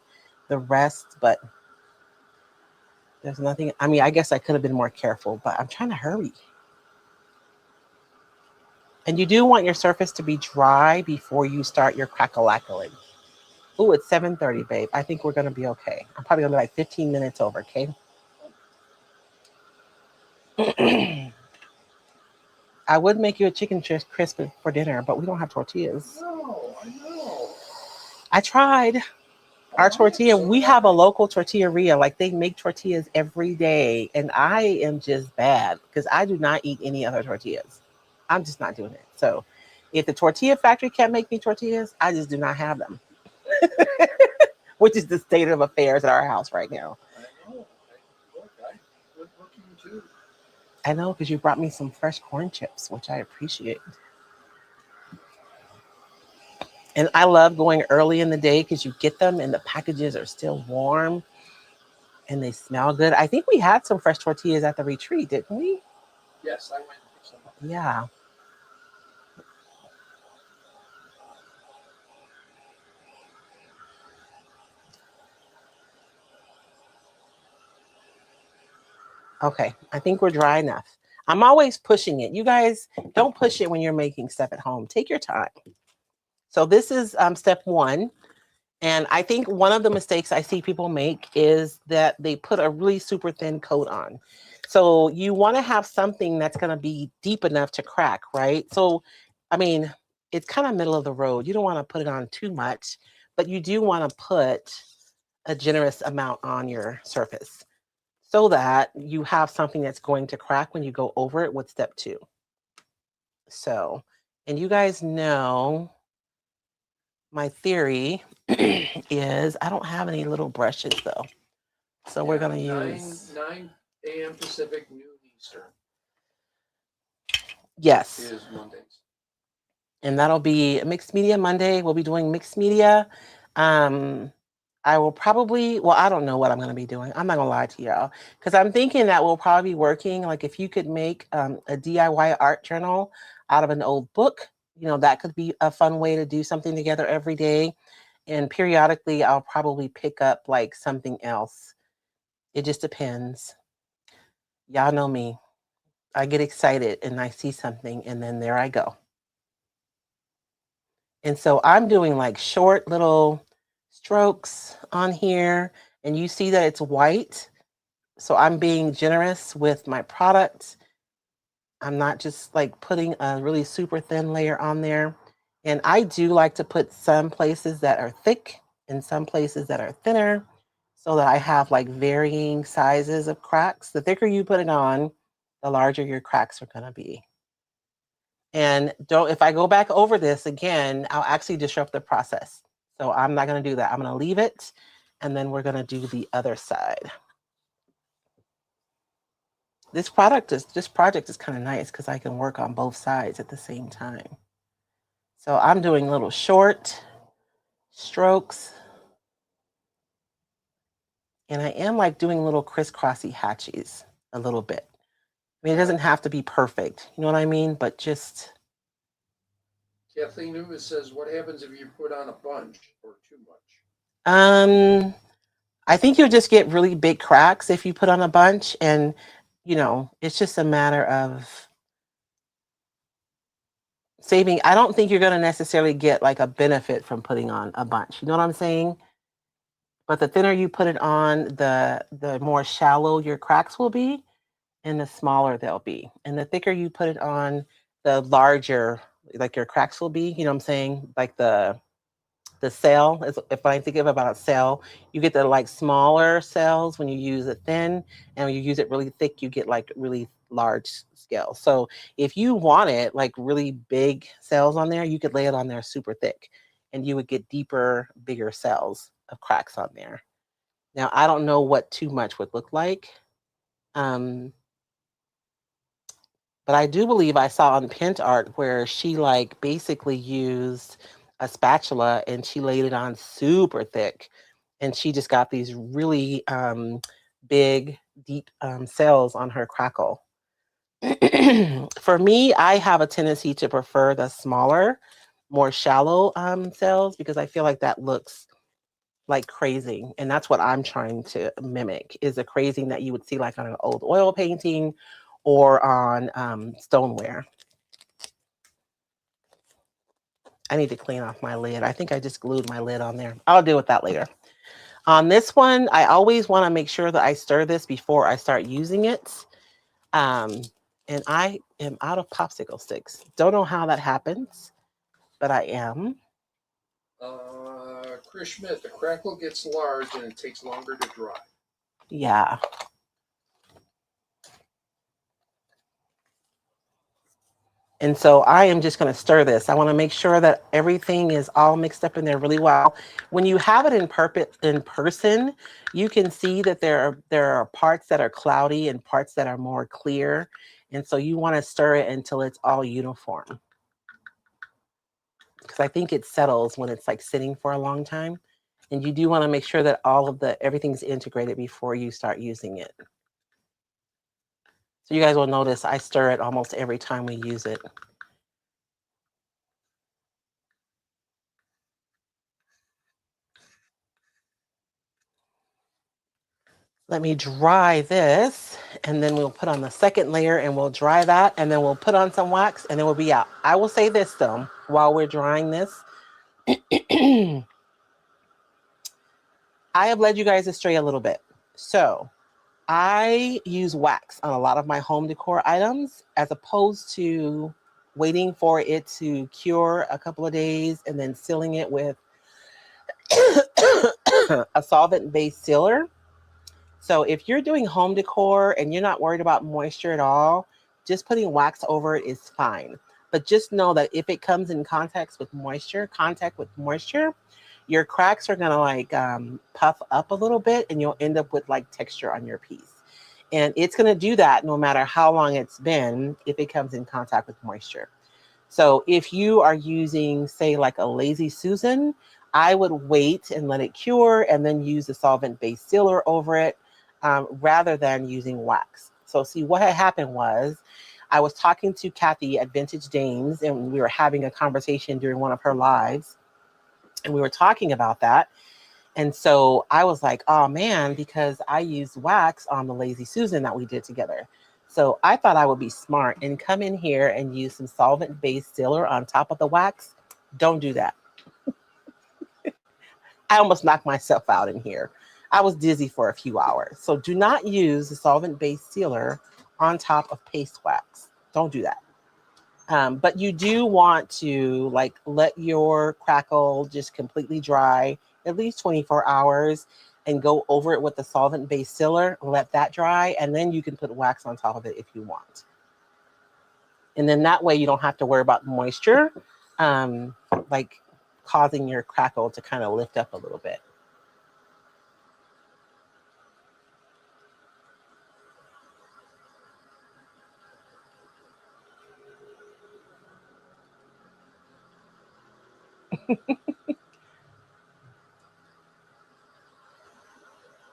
the rest, but there's nothing. I guess I could have been more careful, but I'm trying to hurry. And you do want your surface to be dry before you start your crackle-lackling. Ooh, it's 7:30, babe. I think we're going to be okay. I'm probably going to be like 15 minutes over, okay? I would make you a chicken crisp for dinner, but we don't have tortillas. No, I know. I tried. Our tortilla, we have a local tortilleria. Like they make tortillas every day. And I am just bad because I do not eat any other tortillas. I'm just not doing it. So if the tortilla factory can't make me tortillas, I just do not have them. Which is the state of affairs at our house right now. I know. I'm good looking too. I know, because you brought me some fresh corn chips, which I appreciate. And I love going early in the day because you get them and the packages are still warm and they smell good. I think we had some fresh tortillas at the retreat, didn't we? Yes, I went and picked some up. Yeah. Okay, I think we're dry enough. I'm always pushing it. You guys don't push it when you're making stuff at home. Take your time. So this is step one. And I think one of the mistakes I see people make is that they put a really super thin coat on. So you want to have something that's going to be deep enough to crack, right? So, it's kind of middle of the road. You don't want to put it on too much, but you do want to put a generous amount on your surface so that you have something that's going to crack when you go over it with step two. So, and you guys know my theory is I don't have any little brushes though. So we're going to use 9 a.m. Pacific, noon Eastern. Yes. Is Mondays. And that'll be Mixed Media Monday. We'll be doing mixed media. I will probably, I don't know what I'm going to be doing. I'm not going to lie to y'all because I'm thinking that we'll probably be working. Like if you could make a DIY art journal out of an old book, that could be a fun way to do something together every day. And periodically, I'll probably pick up like something else. It just depends. Y'all know me. I get excited and I see something and then there I go. And so I'm doing like short little strokes on here. And you see that it's white. So I'm being generous with my product. I'm not just like putting a really super thin layer on there. And I do like to put some places that are thick and some places that are thinner so that I have like varying sizes of cracks. The thicker you put it on, the larger your cracks are going to be. And if I go back over this again, I'll actually disrupt the process. So I'm not going to do that. I'm going to leave it. And then we're going to do the other side. This project is kind of nice because I can work on both sides at the same time. So I'm doing little short strokes. And I am like doing little crisscrossy hatches a little bit. It doesn't have to be perfect. You know what I mean? But just... Kathleen Lewis says, what happens if you put on a bunch or too much? I think you'll just get really big cracks if you put on a bunch. And, it's just a matter of saving. I don't think you're going to necessarily get like a benefit from putting on a bunch. You know what I'm saying? But the thinner you put it on, the more shallow your cracks will be and the smaller they'll be. And the thicker you put it on, the larger like your cracks will be. You know what I'm saying? Like the cell, if I think about a cell, you get the like smaller cells when you use it thin, and when you use it really thick, you get like really large scale. So if you wanted like really big cells on there, you could lay it on there super thick and you would get deeper, bigger cells of cracks on there. Now, I don't know what too much would look like. But I do believe I saw on Pint Art where she like basically used a spatula and she laid it on super thick. And she just got these really big, deep cells on her crackle. For me, I have a tendency to prefer the smaller, more shallow cells because I feel like that looks like crazing. And that's what I'm trying to mimic, is the crazing that you would see like on an old oil painting or on stoneware. I need to clean off my lid. I think I just glued my lid on there. I'll deal with that later. On this one, I always want to make sure that I stir this before I start using it. And I am out of popsicle sticks. Don't know how that happens, but I am. Chris Schmidt, the crackle gets large and it takes longer to dry. Yeah. And so I am just going to stir this. I want to make sure that everything is all mixed up in there really well. When you have it in person, you can see that there are parts that are cloudy and parts that are more clear. And so you want to stir it until it's all uniform. Because I think it settles when it's like sitting for a long time. And you do want to make sure that everything's integrated before you start using it. So you guys will notice I stir it almost every time we use it. Let me dry this, and then we'll put on the second layer and we'll dry that, and then we'll put on some wax, and then we'll be out. I will say this though, while we're drying this, I have led you guys astray a little bit. So I use wax on a lot of my home decor items as opposed to waiting for it to cure a couple of days and then sealing it with a solvent-based sealer. So if you're doing home decor and you're not worried about moisture at all, just putting wax over it is fine. But just know that if it comes in contact with moisture, your cracks are gonna like puff up a little bit and you'll end up with like texture on your piece. And it's gonna do that no matter how long it's been if it comes in contact with moisture. So if you are using, say, like a Lazy Susan, I would wait and let it cure and then use the solvent-based sealer over it rather than using wax. So see, what had happened was I was talking to Kathy at Vintage Dames and we were having a conversation during one of her lives and we were talking about that. And so I was like, oh man, because I used wax on the Lazy Susan that we did together. So I thought I would be smart and come in here and use some solvent-based sealer on top of the wax. Don't do that. I almost knocked myself out in here. I was dizzy for a few hours. So do not use the solvent-based sealer on top of paste wax. Don't do that. But you do want to like let your crackle just completely dry, at least 24 hours, and go over it with the solvent-based sealer, let that dry, and then you can put wax on top of it if you want. And then that way you don't have to worry about moisture, like causing your crackle to kind of lift up a little bit.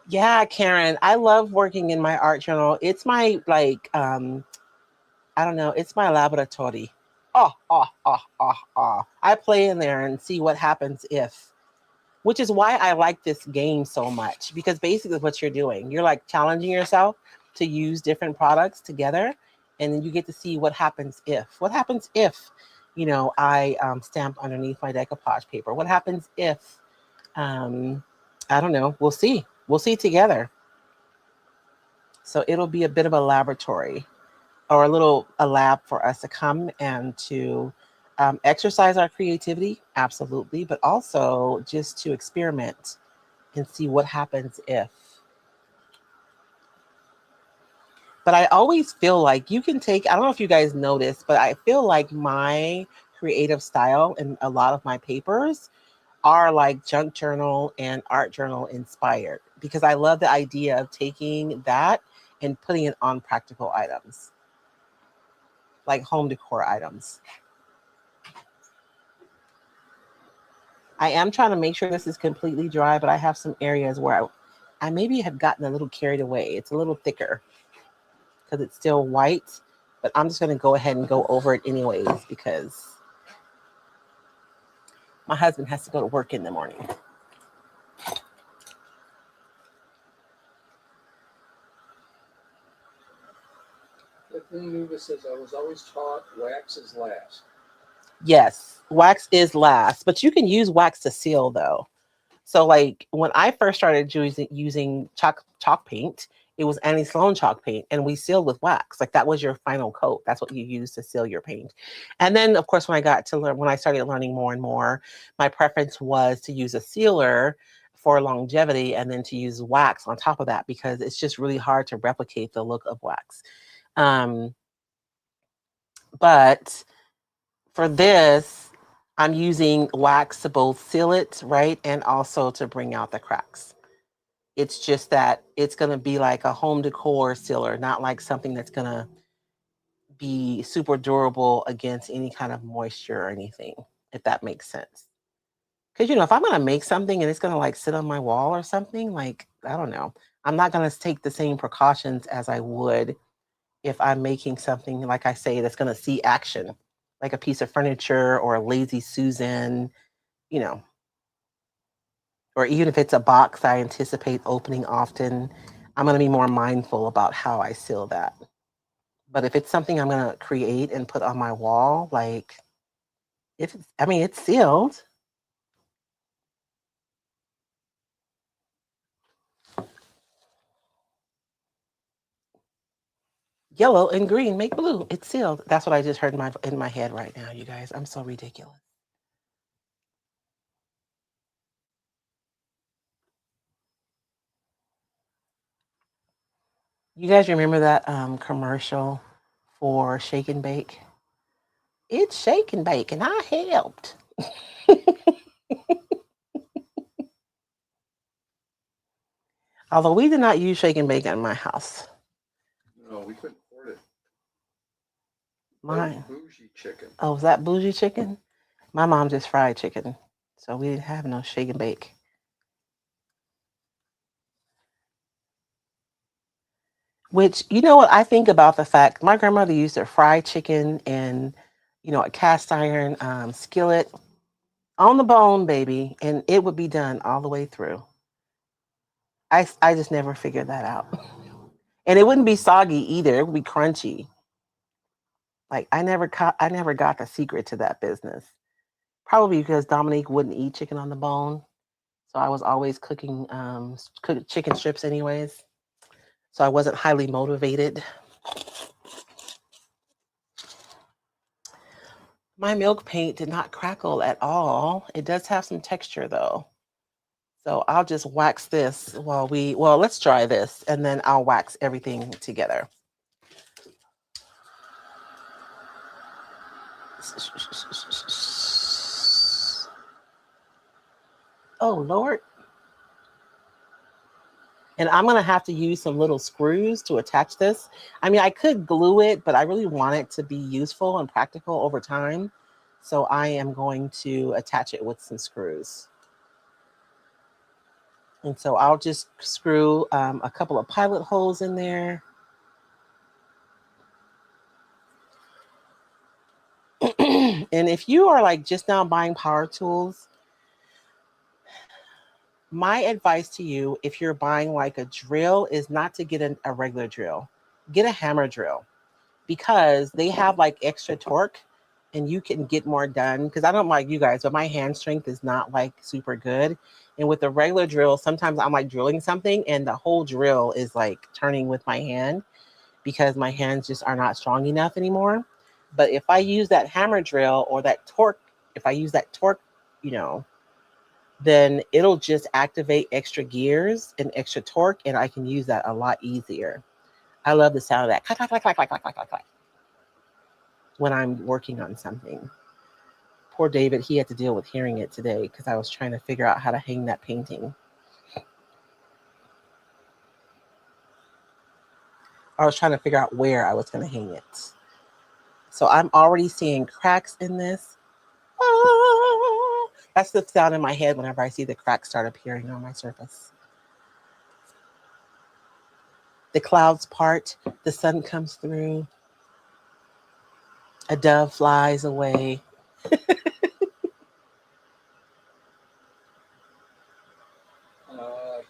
Yeah, Karen, I love working in my art journal. It's my like, I don't know, it's my laboratory. I play in there and see what happens if, which is why I like this game so much, because basically what you're doing, you're like challenging yourself to use different products together. And then you get to see what happens if. What happens if, you know, I stamp underneath my decoupage paper? What happens if, I don't know, we'll see. We'll see together. So it'll be a bit of a laboratory or a lab for us to come and to exercise our creativity, absolutely, but also just to experiment and see what happens if. But I always feel like you can take, I don't know if you guys notice, but I feel like my creative style in a lot of my papers are like junk journal and art journal inspired, because I love the idea of taking that and putting it on practical items, like home decor items. I am trying to make sure this is completely dry, but I have some areas where I maybe have gotten a little carried away. It's a little thicker because it's still white, but I'm just going to go ahead and go over it anyways because my husband has to go to work in the morning. Kathleen Nuva says, I was always taught wax is last. Yes, wax is last, but you can use wax to seal though. So like when I first started using chalk paint, it was Annie Sloan chalk paint, and we sealed with wax. Like that was your final coat. That's what you use to seal your paint. And then of course when I started learning more and more, my preference was to use a sealer for longevity and then to use wax on top of that, because it's just really hard to replicate the look of wax. But for this, I'm using wax to both seal it, right, and also to bring out the cracks. It's just that it's going to be like a home decor sealer, not like something that's going to be super durable against any kind of moisture or anything, if that makes sense. Because, if I'm going to make something and it's going to like sit on my wall or something, like, I don't know, I'm not going to take the same precautions as I would if I'm making something, like I say, that's going to see action, like a piece of furniture or a Lazy Susan, or even if it's a box I anticipate opening often, I'm going to be more mindful about how I seal that. But if it's something I'm going to create and put on my wall, like, it's sealed. Yellow and green make blue. It's sealed. That's what I just heard in my head right now, you guys. I'm so ridiculous. You guys remember that commercial for Shake and Bake? It's Shake and Bake, and I helped. Although we did not use Shake and Bake in my house. No, we couldn't afford it. Mine. Bougie chicken. Oh, was that bougie chicken? My mom just fried chicken, so we didn't have no Shake and Bake. Which, what I think about the fact my grandmother used to fry chicken in, a cast iron skillet on the bone, baby, and it would be done all the way through. I just never figured that out. And it wouldn't be soggy either. It would be crunchy. Like I never got the secret to that business. Probably because Dominique wouldn't eat chicken on the bone. So I was always cooking chicken strips anyways. So I wasn't highly motivated. My milk paint did not crackle at all. It does have some texture though. So I'll just wax this let's try this and then I'll wax everything together. Oh, Lord. And I'm going to have to use some little screws to attach this. I could glue it, but I really want it to be useful and practical over time. So I am going to attach it with some screws. And so I'll just screw a couple of pilot holes in there. And if you are like just now buying power tools, my advice to you, if you're buying like a drill, is not to get a regular drill. Get a hammer drill, because they have like extra torque and you can get more done. Because I don't like you guys, but my hand strength is not like super good. And with the regular drill, sometimes I'm like drilling something and the whole drill is like turning with my hand because my hands just are not strong enough anymore. But if I use that hammer drill or that torque, then it'll just activate extra gears and extra torque, and I can use that a lot easier. I love the sound of that. Clack, clack, clack, clack, clack, clack, clack, clack, clack, when I'm working on something. Poor David, he had to deal with hearing it today because I was trying to figure out how to hang that painting. I was trying to figure out where I was going to hang it. So I'm already seeing cracks in this. Ah, that's the sound in my head whenever I see the cracks start appearing on my surface. The clouds part, the sun comes through, a dove flies away.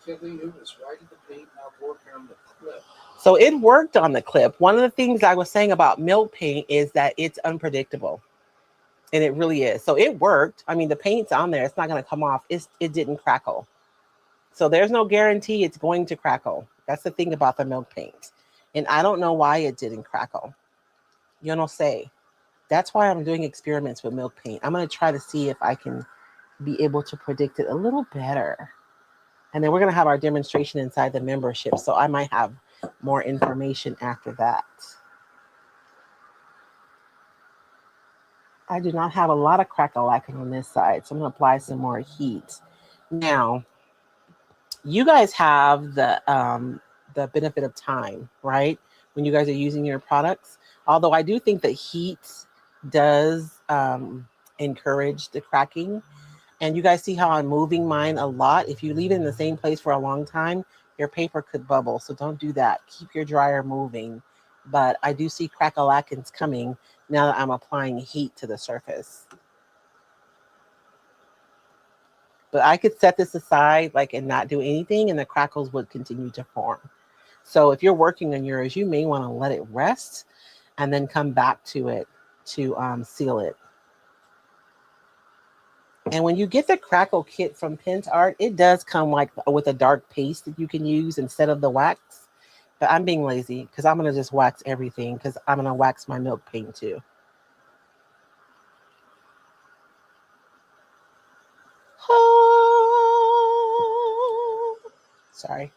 Kathleen Newman's, why did the paint not work on the clip? So it worked on the clip. One of the things I was saying about milk paint is that it's unpredictable. And it really is. So it worked. I mean, the paint's on there. It's not going to come off. It didn't crackle. So there's no guarantee it's going to crackle. That's the thing about the milk paint. And I don't know why it didn't crackle. You know, say. That's why I'm doing experiments with milk paint. I'm going to try to see if I can be able to predict it a little better. And then we're going to have our demonstration inside the membership. So I might have more information after that. I do not have a lot of crack-a-lacking on this side. So I'm going to apply some more heat. Now, you guys have the benefit of time, right? When you guys are using your products. Although I do think that heat does encourage the cracking. And you guys see how I'm moving mine a lot. If you leave it in the same place for a long time, your paper could bubble. So don't do that. Keep your dryer moving. But I do see crack-a-lackins coming now that I'm applying heat to the surface. But I could set this aside and not do anything and the crackles would continue to form. So if you're working on yours, you may want to let it rest and then come back to it to seal it. And when you get the crackle kit from Pent Art, it does come with a dark paste that you can use instead of the wax. But I'm being lazy because I'm going to just wax everything because I'm going to wax my milk paint too. Oh, sorry.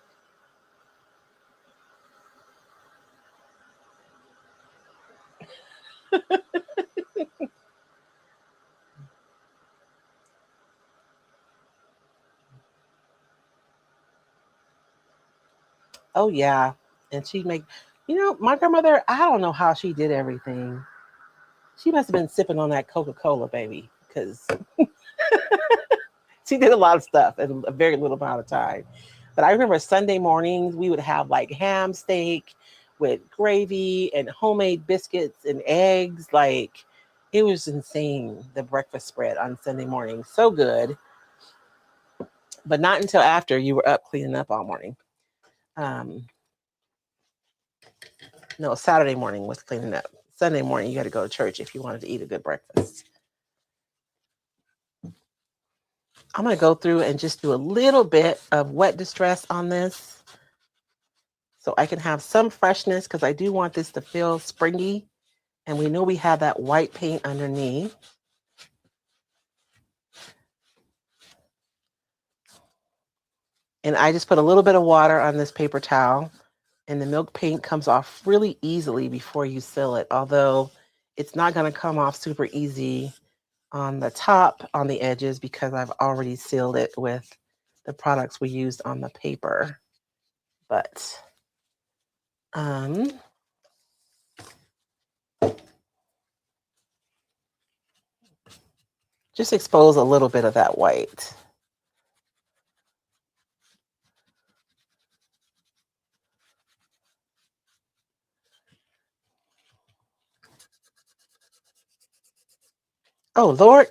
Oh, yeah. And she'd make, my grandmother, I don't know how she did everything. She must have been sipping on that Coca-Cola, baby, because she did a lot of stuff in a very little amount of time. But I remember Sunday mornings, we would have ham steak with gravy and homemade biscuits and eggs. It was insane, the breakfast spread on Sunday morning. So good. But not until after you were up cleaning up all morning. No, Saturday morning was cleaning up. Sunday morning, you got to go to church if you wanted to eat a good breakfast. I'm going to go through and just do a little bit of wet distress on this so I can have some freshness because I do want this to feel springy. And we know we have that white paint underneath. And I just put a little bit of water on this paper towel. And the milk paint comes off really easily before you seal it, although it's not going to come off super easy on the top, on the edges, because I've already sealed it with the products we used on the paper. But just expose a little bit of that white. Oh, Lord.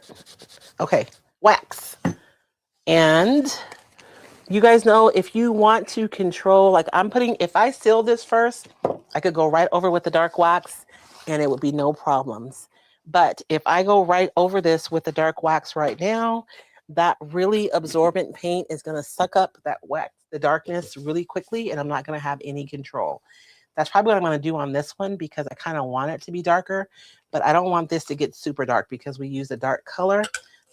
Okay, wax. And you guys know if you want to control, if I seal this first, I could go right over with the dark wax and it would be no problems. But if I go right over this with the dark wax right now, that really absorbent paint is going to suck up that wax, the darkness really quickly, and I'm not going to have any control. That's probably what I'm going to do on this one because I kind of want it to be darker, but I don't want this to get super dark because we use a dark color.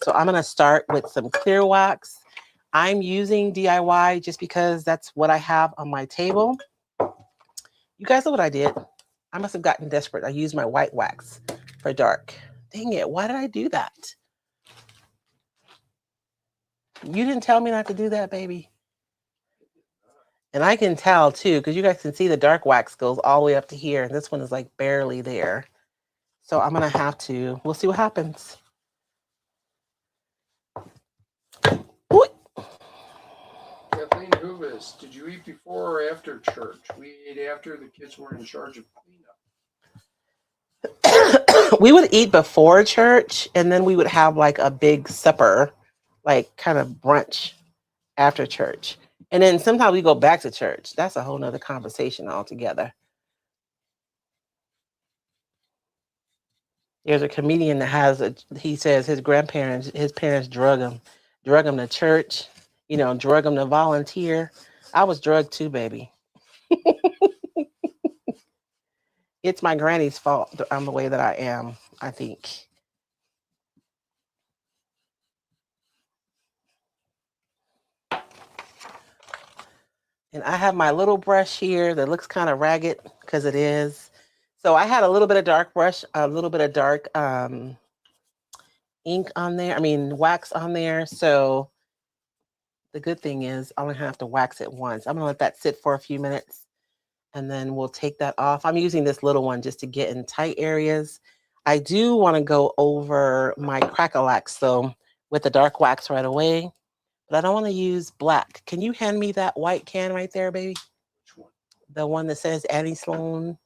So I'm going to start with some clear wax. I'm using DIY just because that's what I have on my table. You guys know what I did? I must have gotten desperate. I used my white wax for dark. Dang it, why did I do that? You didn't tell me not to do that, baby. And I can tell too, because you guys can see the dark wax goes all the way up to here. And this one is like barely there. So I'm going to have to, we'll see what happens. Ooh. Kathleen Hoovis, did you eat before or after church? We ate after. The kids were in charge of cleanup. We would eat before church, and then we would have like a big supper, like kind of brunch after church. And then sometimes we go back to church. That's a whole nother conversation altogether. There's a comedian that he says his parents drug him to church, drug him to volunteer. I was drugged too, baby. It's my granny's fault I'm the way that I am, I think. And I have my little brush here that looks kind of ragged because it is. So I had a little bit of dark brush, a little bit of dark ink on there. Wax on there. So the good thing is I only have to wax it once. I'm going to let that sit for a few minutes and then we'll take that off. I'm using this little one just to get in tight areas. I do want to go over my crackle-wax though with the dark wax right away, but I don't want to use black. Can you hand me that white can right there, baby? Which one? The one that says Annie Sloan.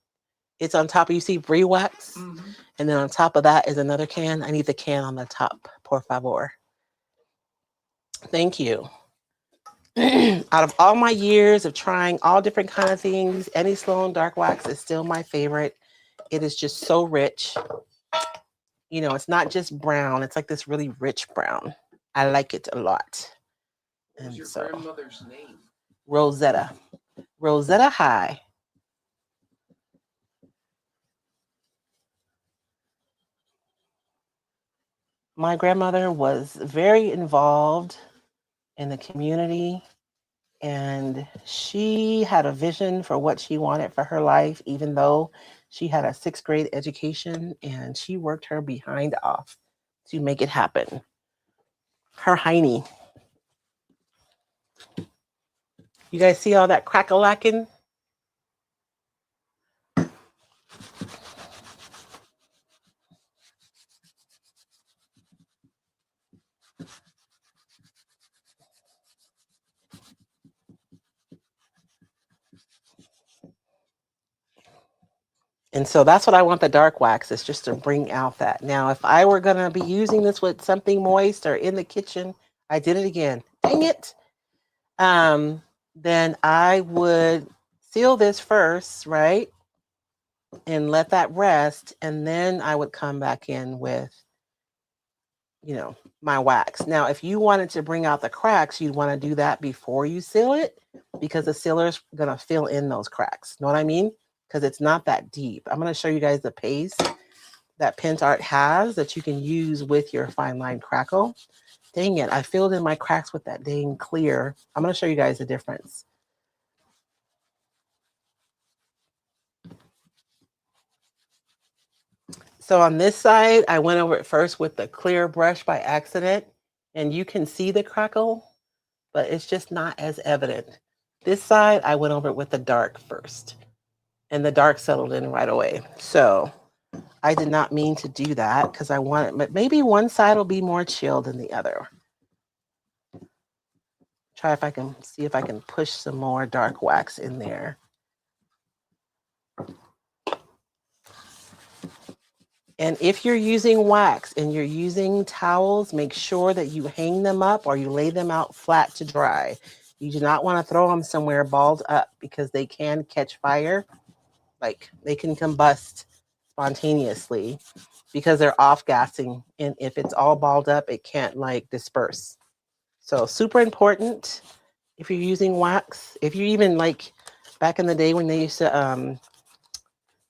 It's on top of, you see Brie wax? Mm-hmm. And then on top of that is another can. I need the can on the top, por favor. Thank you. Out of all my years of trying all different kind of things, Annie Sloan dark wax is still my favorite. It is just so rich. It's not just brown. It's like this really rich brown. I like it a lot. What was your grandmother's name? Rosetta. Rosetta High. My grandmother was very involved in the community, and she had a vision for what she wanted for her life, even though she had a 6th grade education, and she worked her behind off to make it happen. Her hiney. You guys see all that crack-a-lacking? And so that's what I want the dark wax is just to bring out that. Now, if I were going to be using this with something moist or in the kitchen, I did it again. Dang it. Then I would seal this first, right? And let that rest. And then I would come back in with, my wax. Now, if you wanted to bring out the cracks, you'd want to do that before you seal it because the sealer's going to fill in those cracks. Know what I mean? Because it's not that deep. I'm going to show you guys the paste that Pentart has that you can use with your fine line crackle. Dang it, I filled in my cracks with that dang clear. I'm going to show you guys the difference. So on this side, I went over it first with the clear brush by accident, and you can see the crackle, but it's just not as evident. This side, I went over it with the dark first, and the dark settled in right away. So I did not mean to do that because I wanted, but maybe one side will be more chill than the other. Try if I can see if I can push some more dark wax in there. And if you're using wax and you're using towels, make sure that you hang them up or you lay them out flat to dry. You do not want to throw them somewhere balled up because they can catch fire. Like they can combust spontaneously because they're off-gassing. And if it's all balled up, it can't like disperse. So super important if you're using wax. If you even like back in the day when they used to,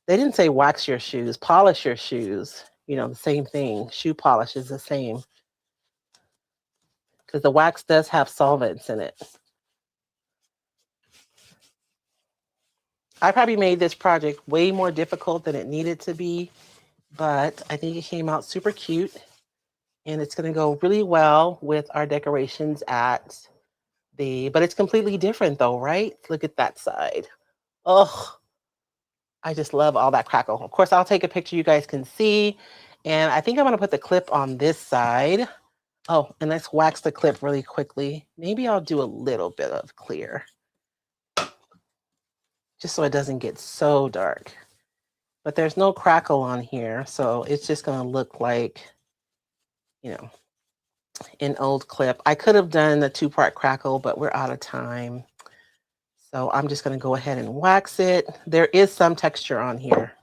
they didn't say wax your shoes, polish your shoes. The same thing. Shoe polish is the same. Because the wax does have solvents in it. I probably made this project way more difficult than it needed to be, but I think it came out super cute, and it's going to go really well with our decorations at but it's completely different though, right? Look at that side. Oh, I just love all that crackle. Of course, I'll take a picture you guys can see. And I think I'm going to put the clip on this side. Oh, and let's wax the clip really quickly. Maybe I'll do a little bit of clear, just so it doesn't get so dark. But there's no crackle on here, so it's just going to look like, you know, an old clip. I could have done the 2-part crackle, but we're out of time. So I'm just going to go ahead and wax it. There is some texture on here,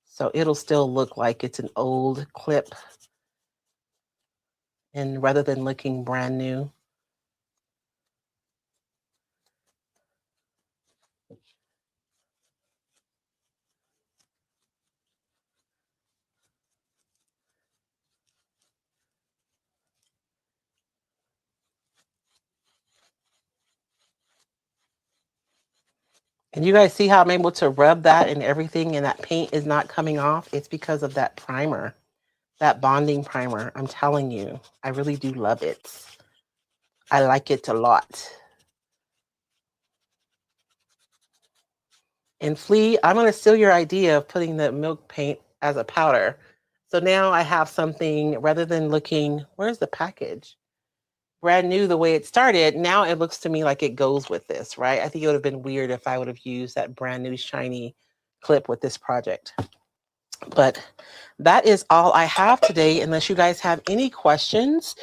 so it'll still look like it's an old clip, and rather than looking brand new. And you guys see how I'm able to rub that and everything, and that paint is not coming off? It's because of that primer, that bonding primer. I'm telling you, I really do love it. I like it a lot. And Flea, I'm going to steal your idea of putting the milk paint as a powder. So now I have something, rather than looking, where's the package? Brand new the way it started, now it looks to me like it goes with this, right? I think it would have been weird if I would have used that brand new shiny clip with this project. But that is all I have today, unless you guys have any questions.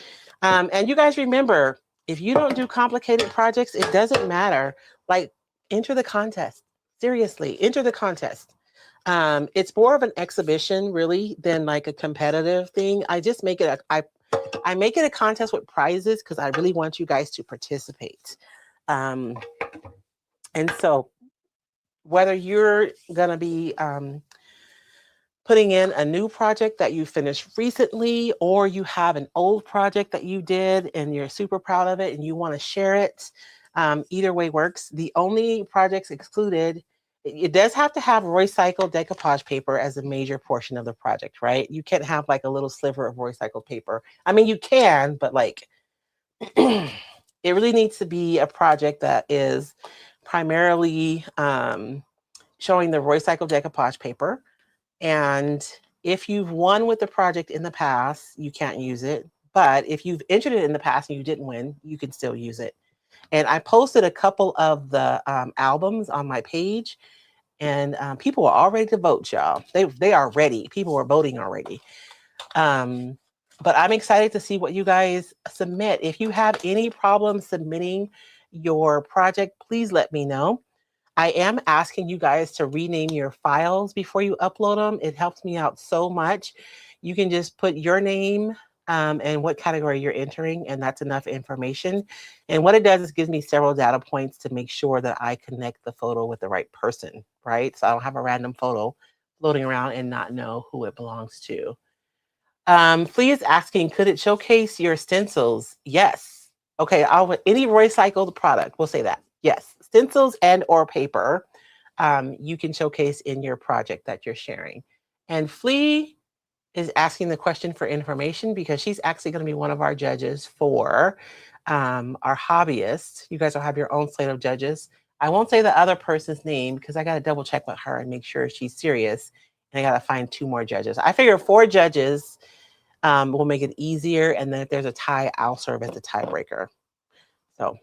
And you guys remember, if you don't do complicated projects, it doesn't matter. Like, enter the contest. Seriously, enter the contest. It's more of an exhibition, really, than like a competitive thing. I just make it I make it a contest with prizes because I really want you guys to participate. And so whether you're going to be putting in a new project that you finished recently, or you have an old project that you did and you're super proud of it and you want to share it, either way works. The only projects excluded, it does have to have Roycycled decoupage paper as a major portion of the project, right? You can't have like a little sliver of Roycycled paper. I mean, you can, but like, it really needs to be a project that is primarily showing the Roycycled decoupage paper. And if you've won with the project in the past, you can't use it. But if you've entered it in the past and you didn't win, you can still use it. And I posted a couple of the albums on my page, and people are all ready to vote, y'all. They are ready. People are voting already. But I'm excited to see what you guys submit. If you have any problems submitting your project, please let me know. I am asking you guys to rename your files before you upload them. It helps me out so much. You can just put your name and what category you're entering, and that's enough information. And what it does is gives me several data points to make sure that I connect the photo with the right person, right? So I don't have a random photo floating around and not know who it belongs to. Flea is asking, could it showcase your stencils? Yes. Okay, any Roycycled product, we'll say that. Yes, stencils and or paper, you can showcase in your project that you're sharing. And Flea is asking the question for information because she's actually going to be one of our judges for our hobbyists. You guys will have your own slate of judges. I won't say the other person's name because I got to double check with her and make sure she's serious. And I got to find 2 more judges. I figure 4 judges will make it easier. And then if there's a tie, I'll serve as the tiebreaker. So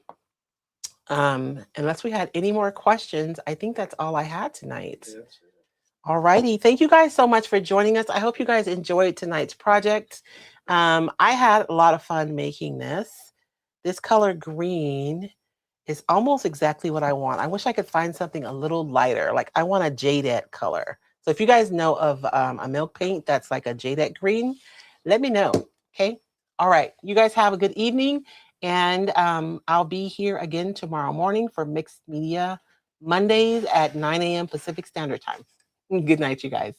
unless we had any more questions, I think that's all I had tonight. Yes. All righty. Thank you guys so much for joining us. I hope you guys enjoyed tonight's project. I had a lot of fun making this. This color green is almost exactly what I want. I wish I could find something a little lighter. Like I want a jaded color. So if you guys know of a milk paint that's like a jaded green, let me know. Okay. All right. You guys have a good evening. And I'll be here again tomorrow morning for Mixed Media Mondays at 9 a.m. Pacific Standard Time. Good night, you guys.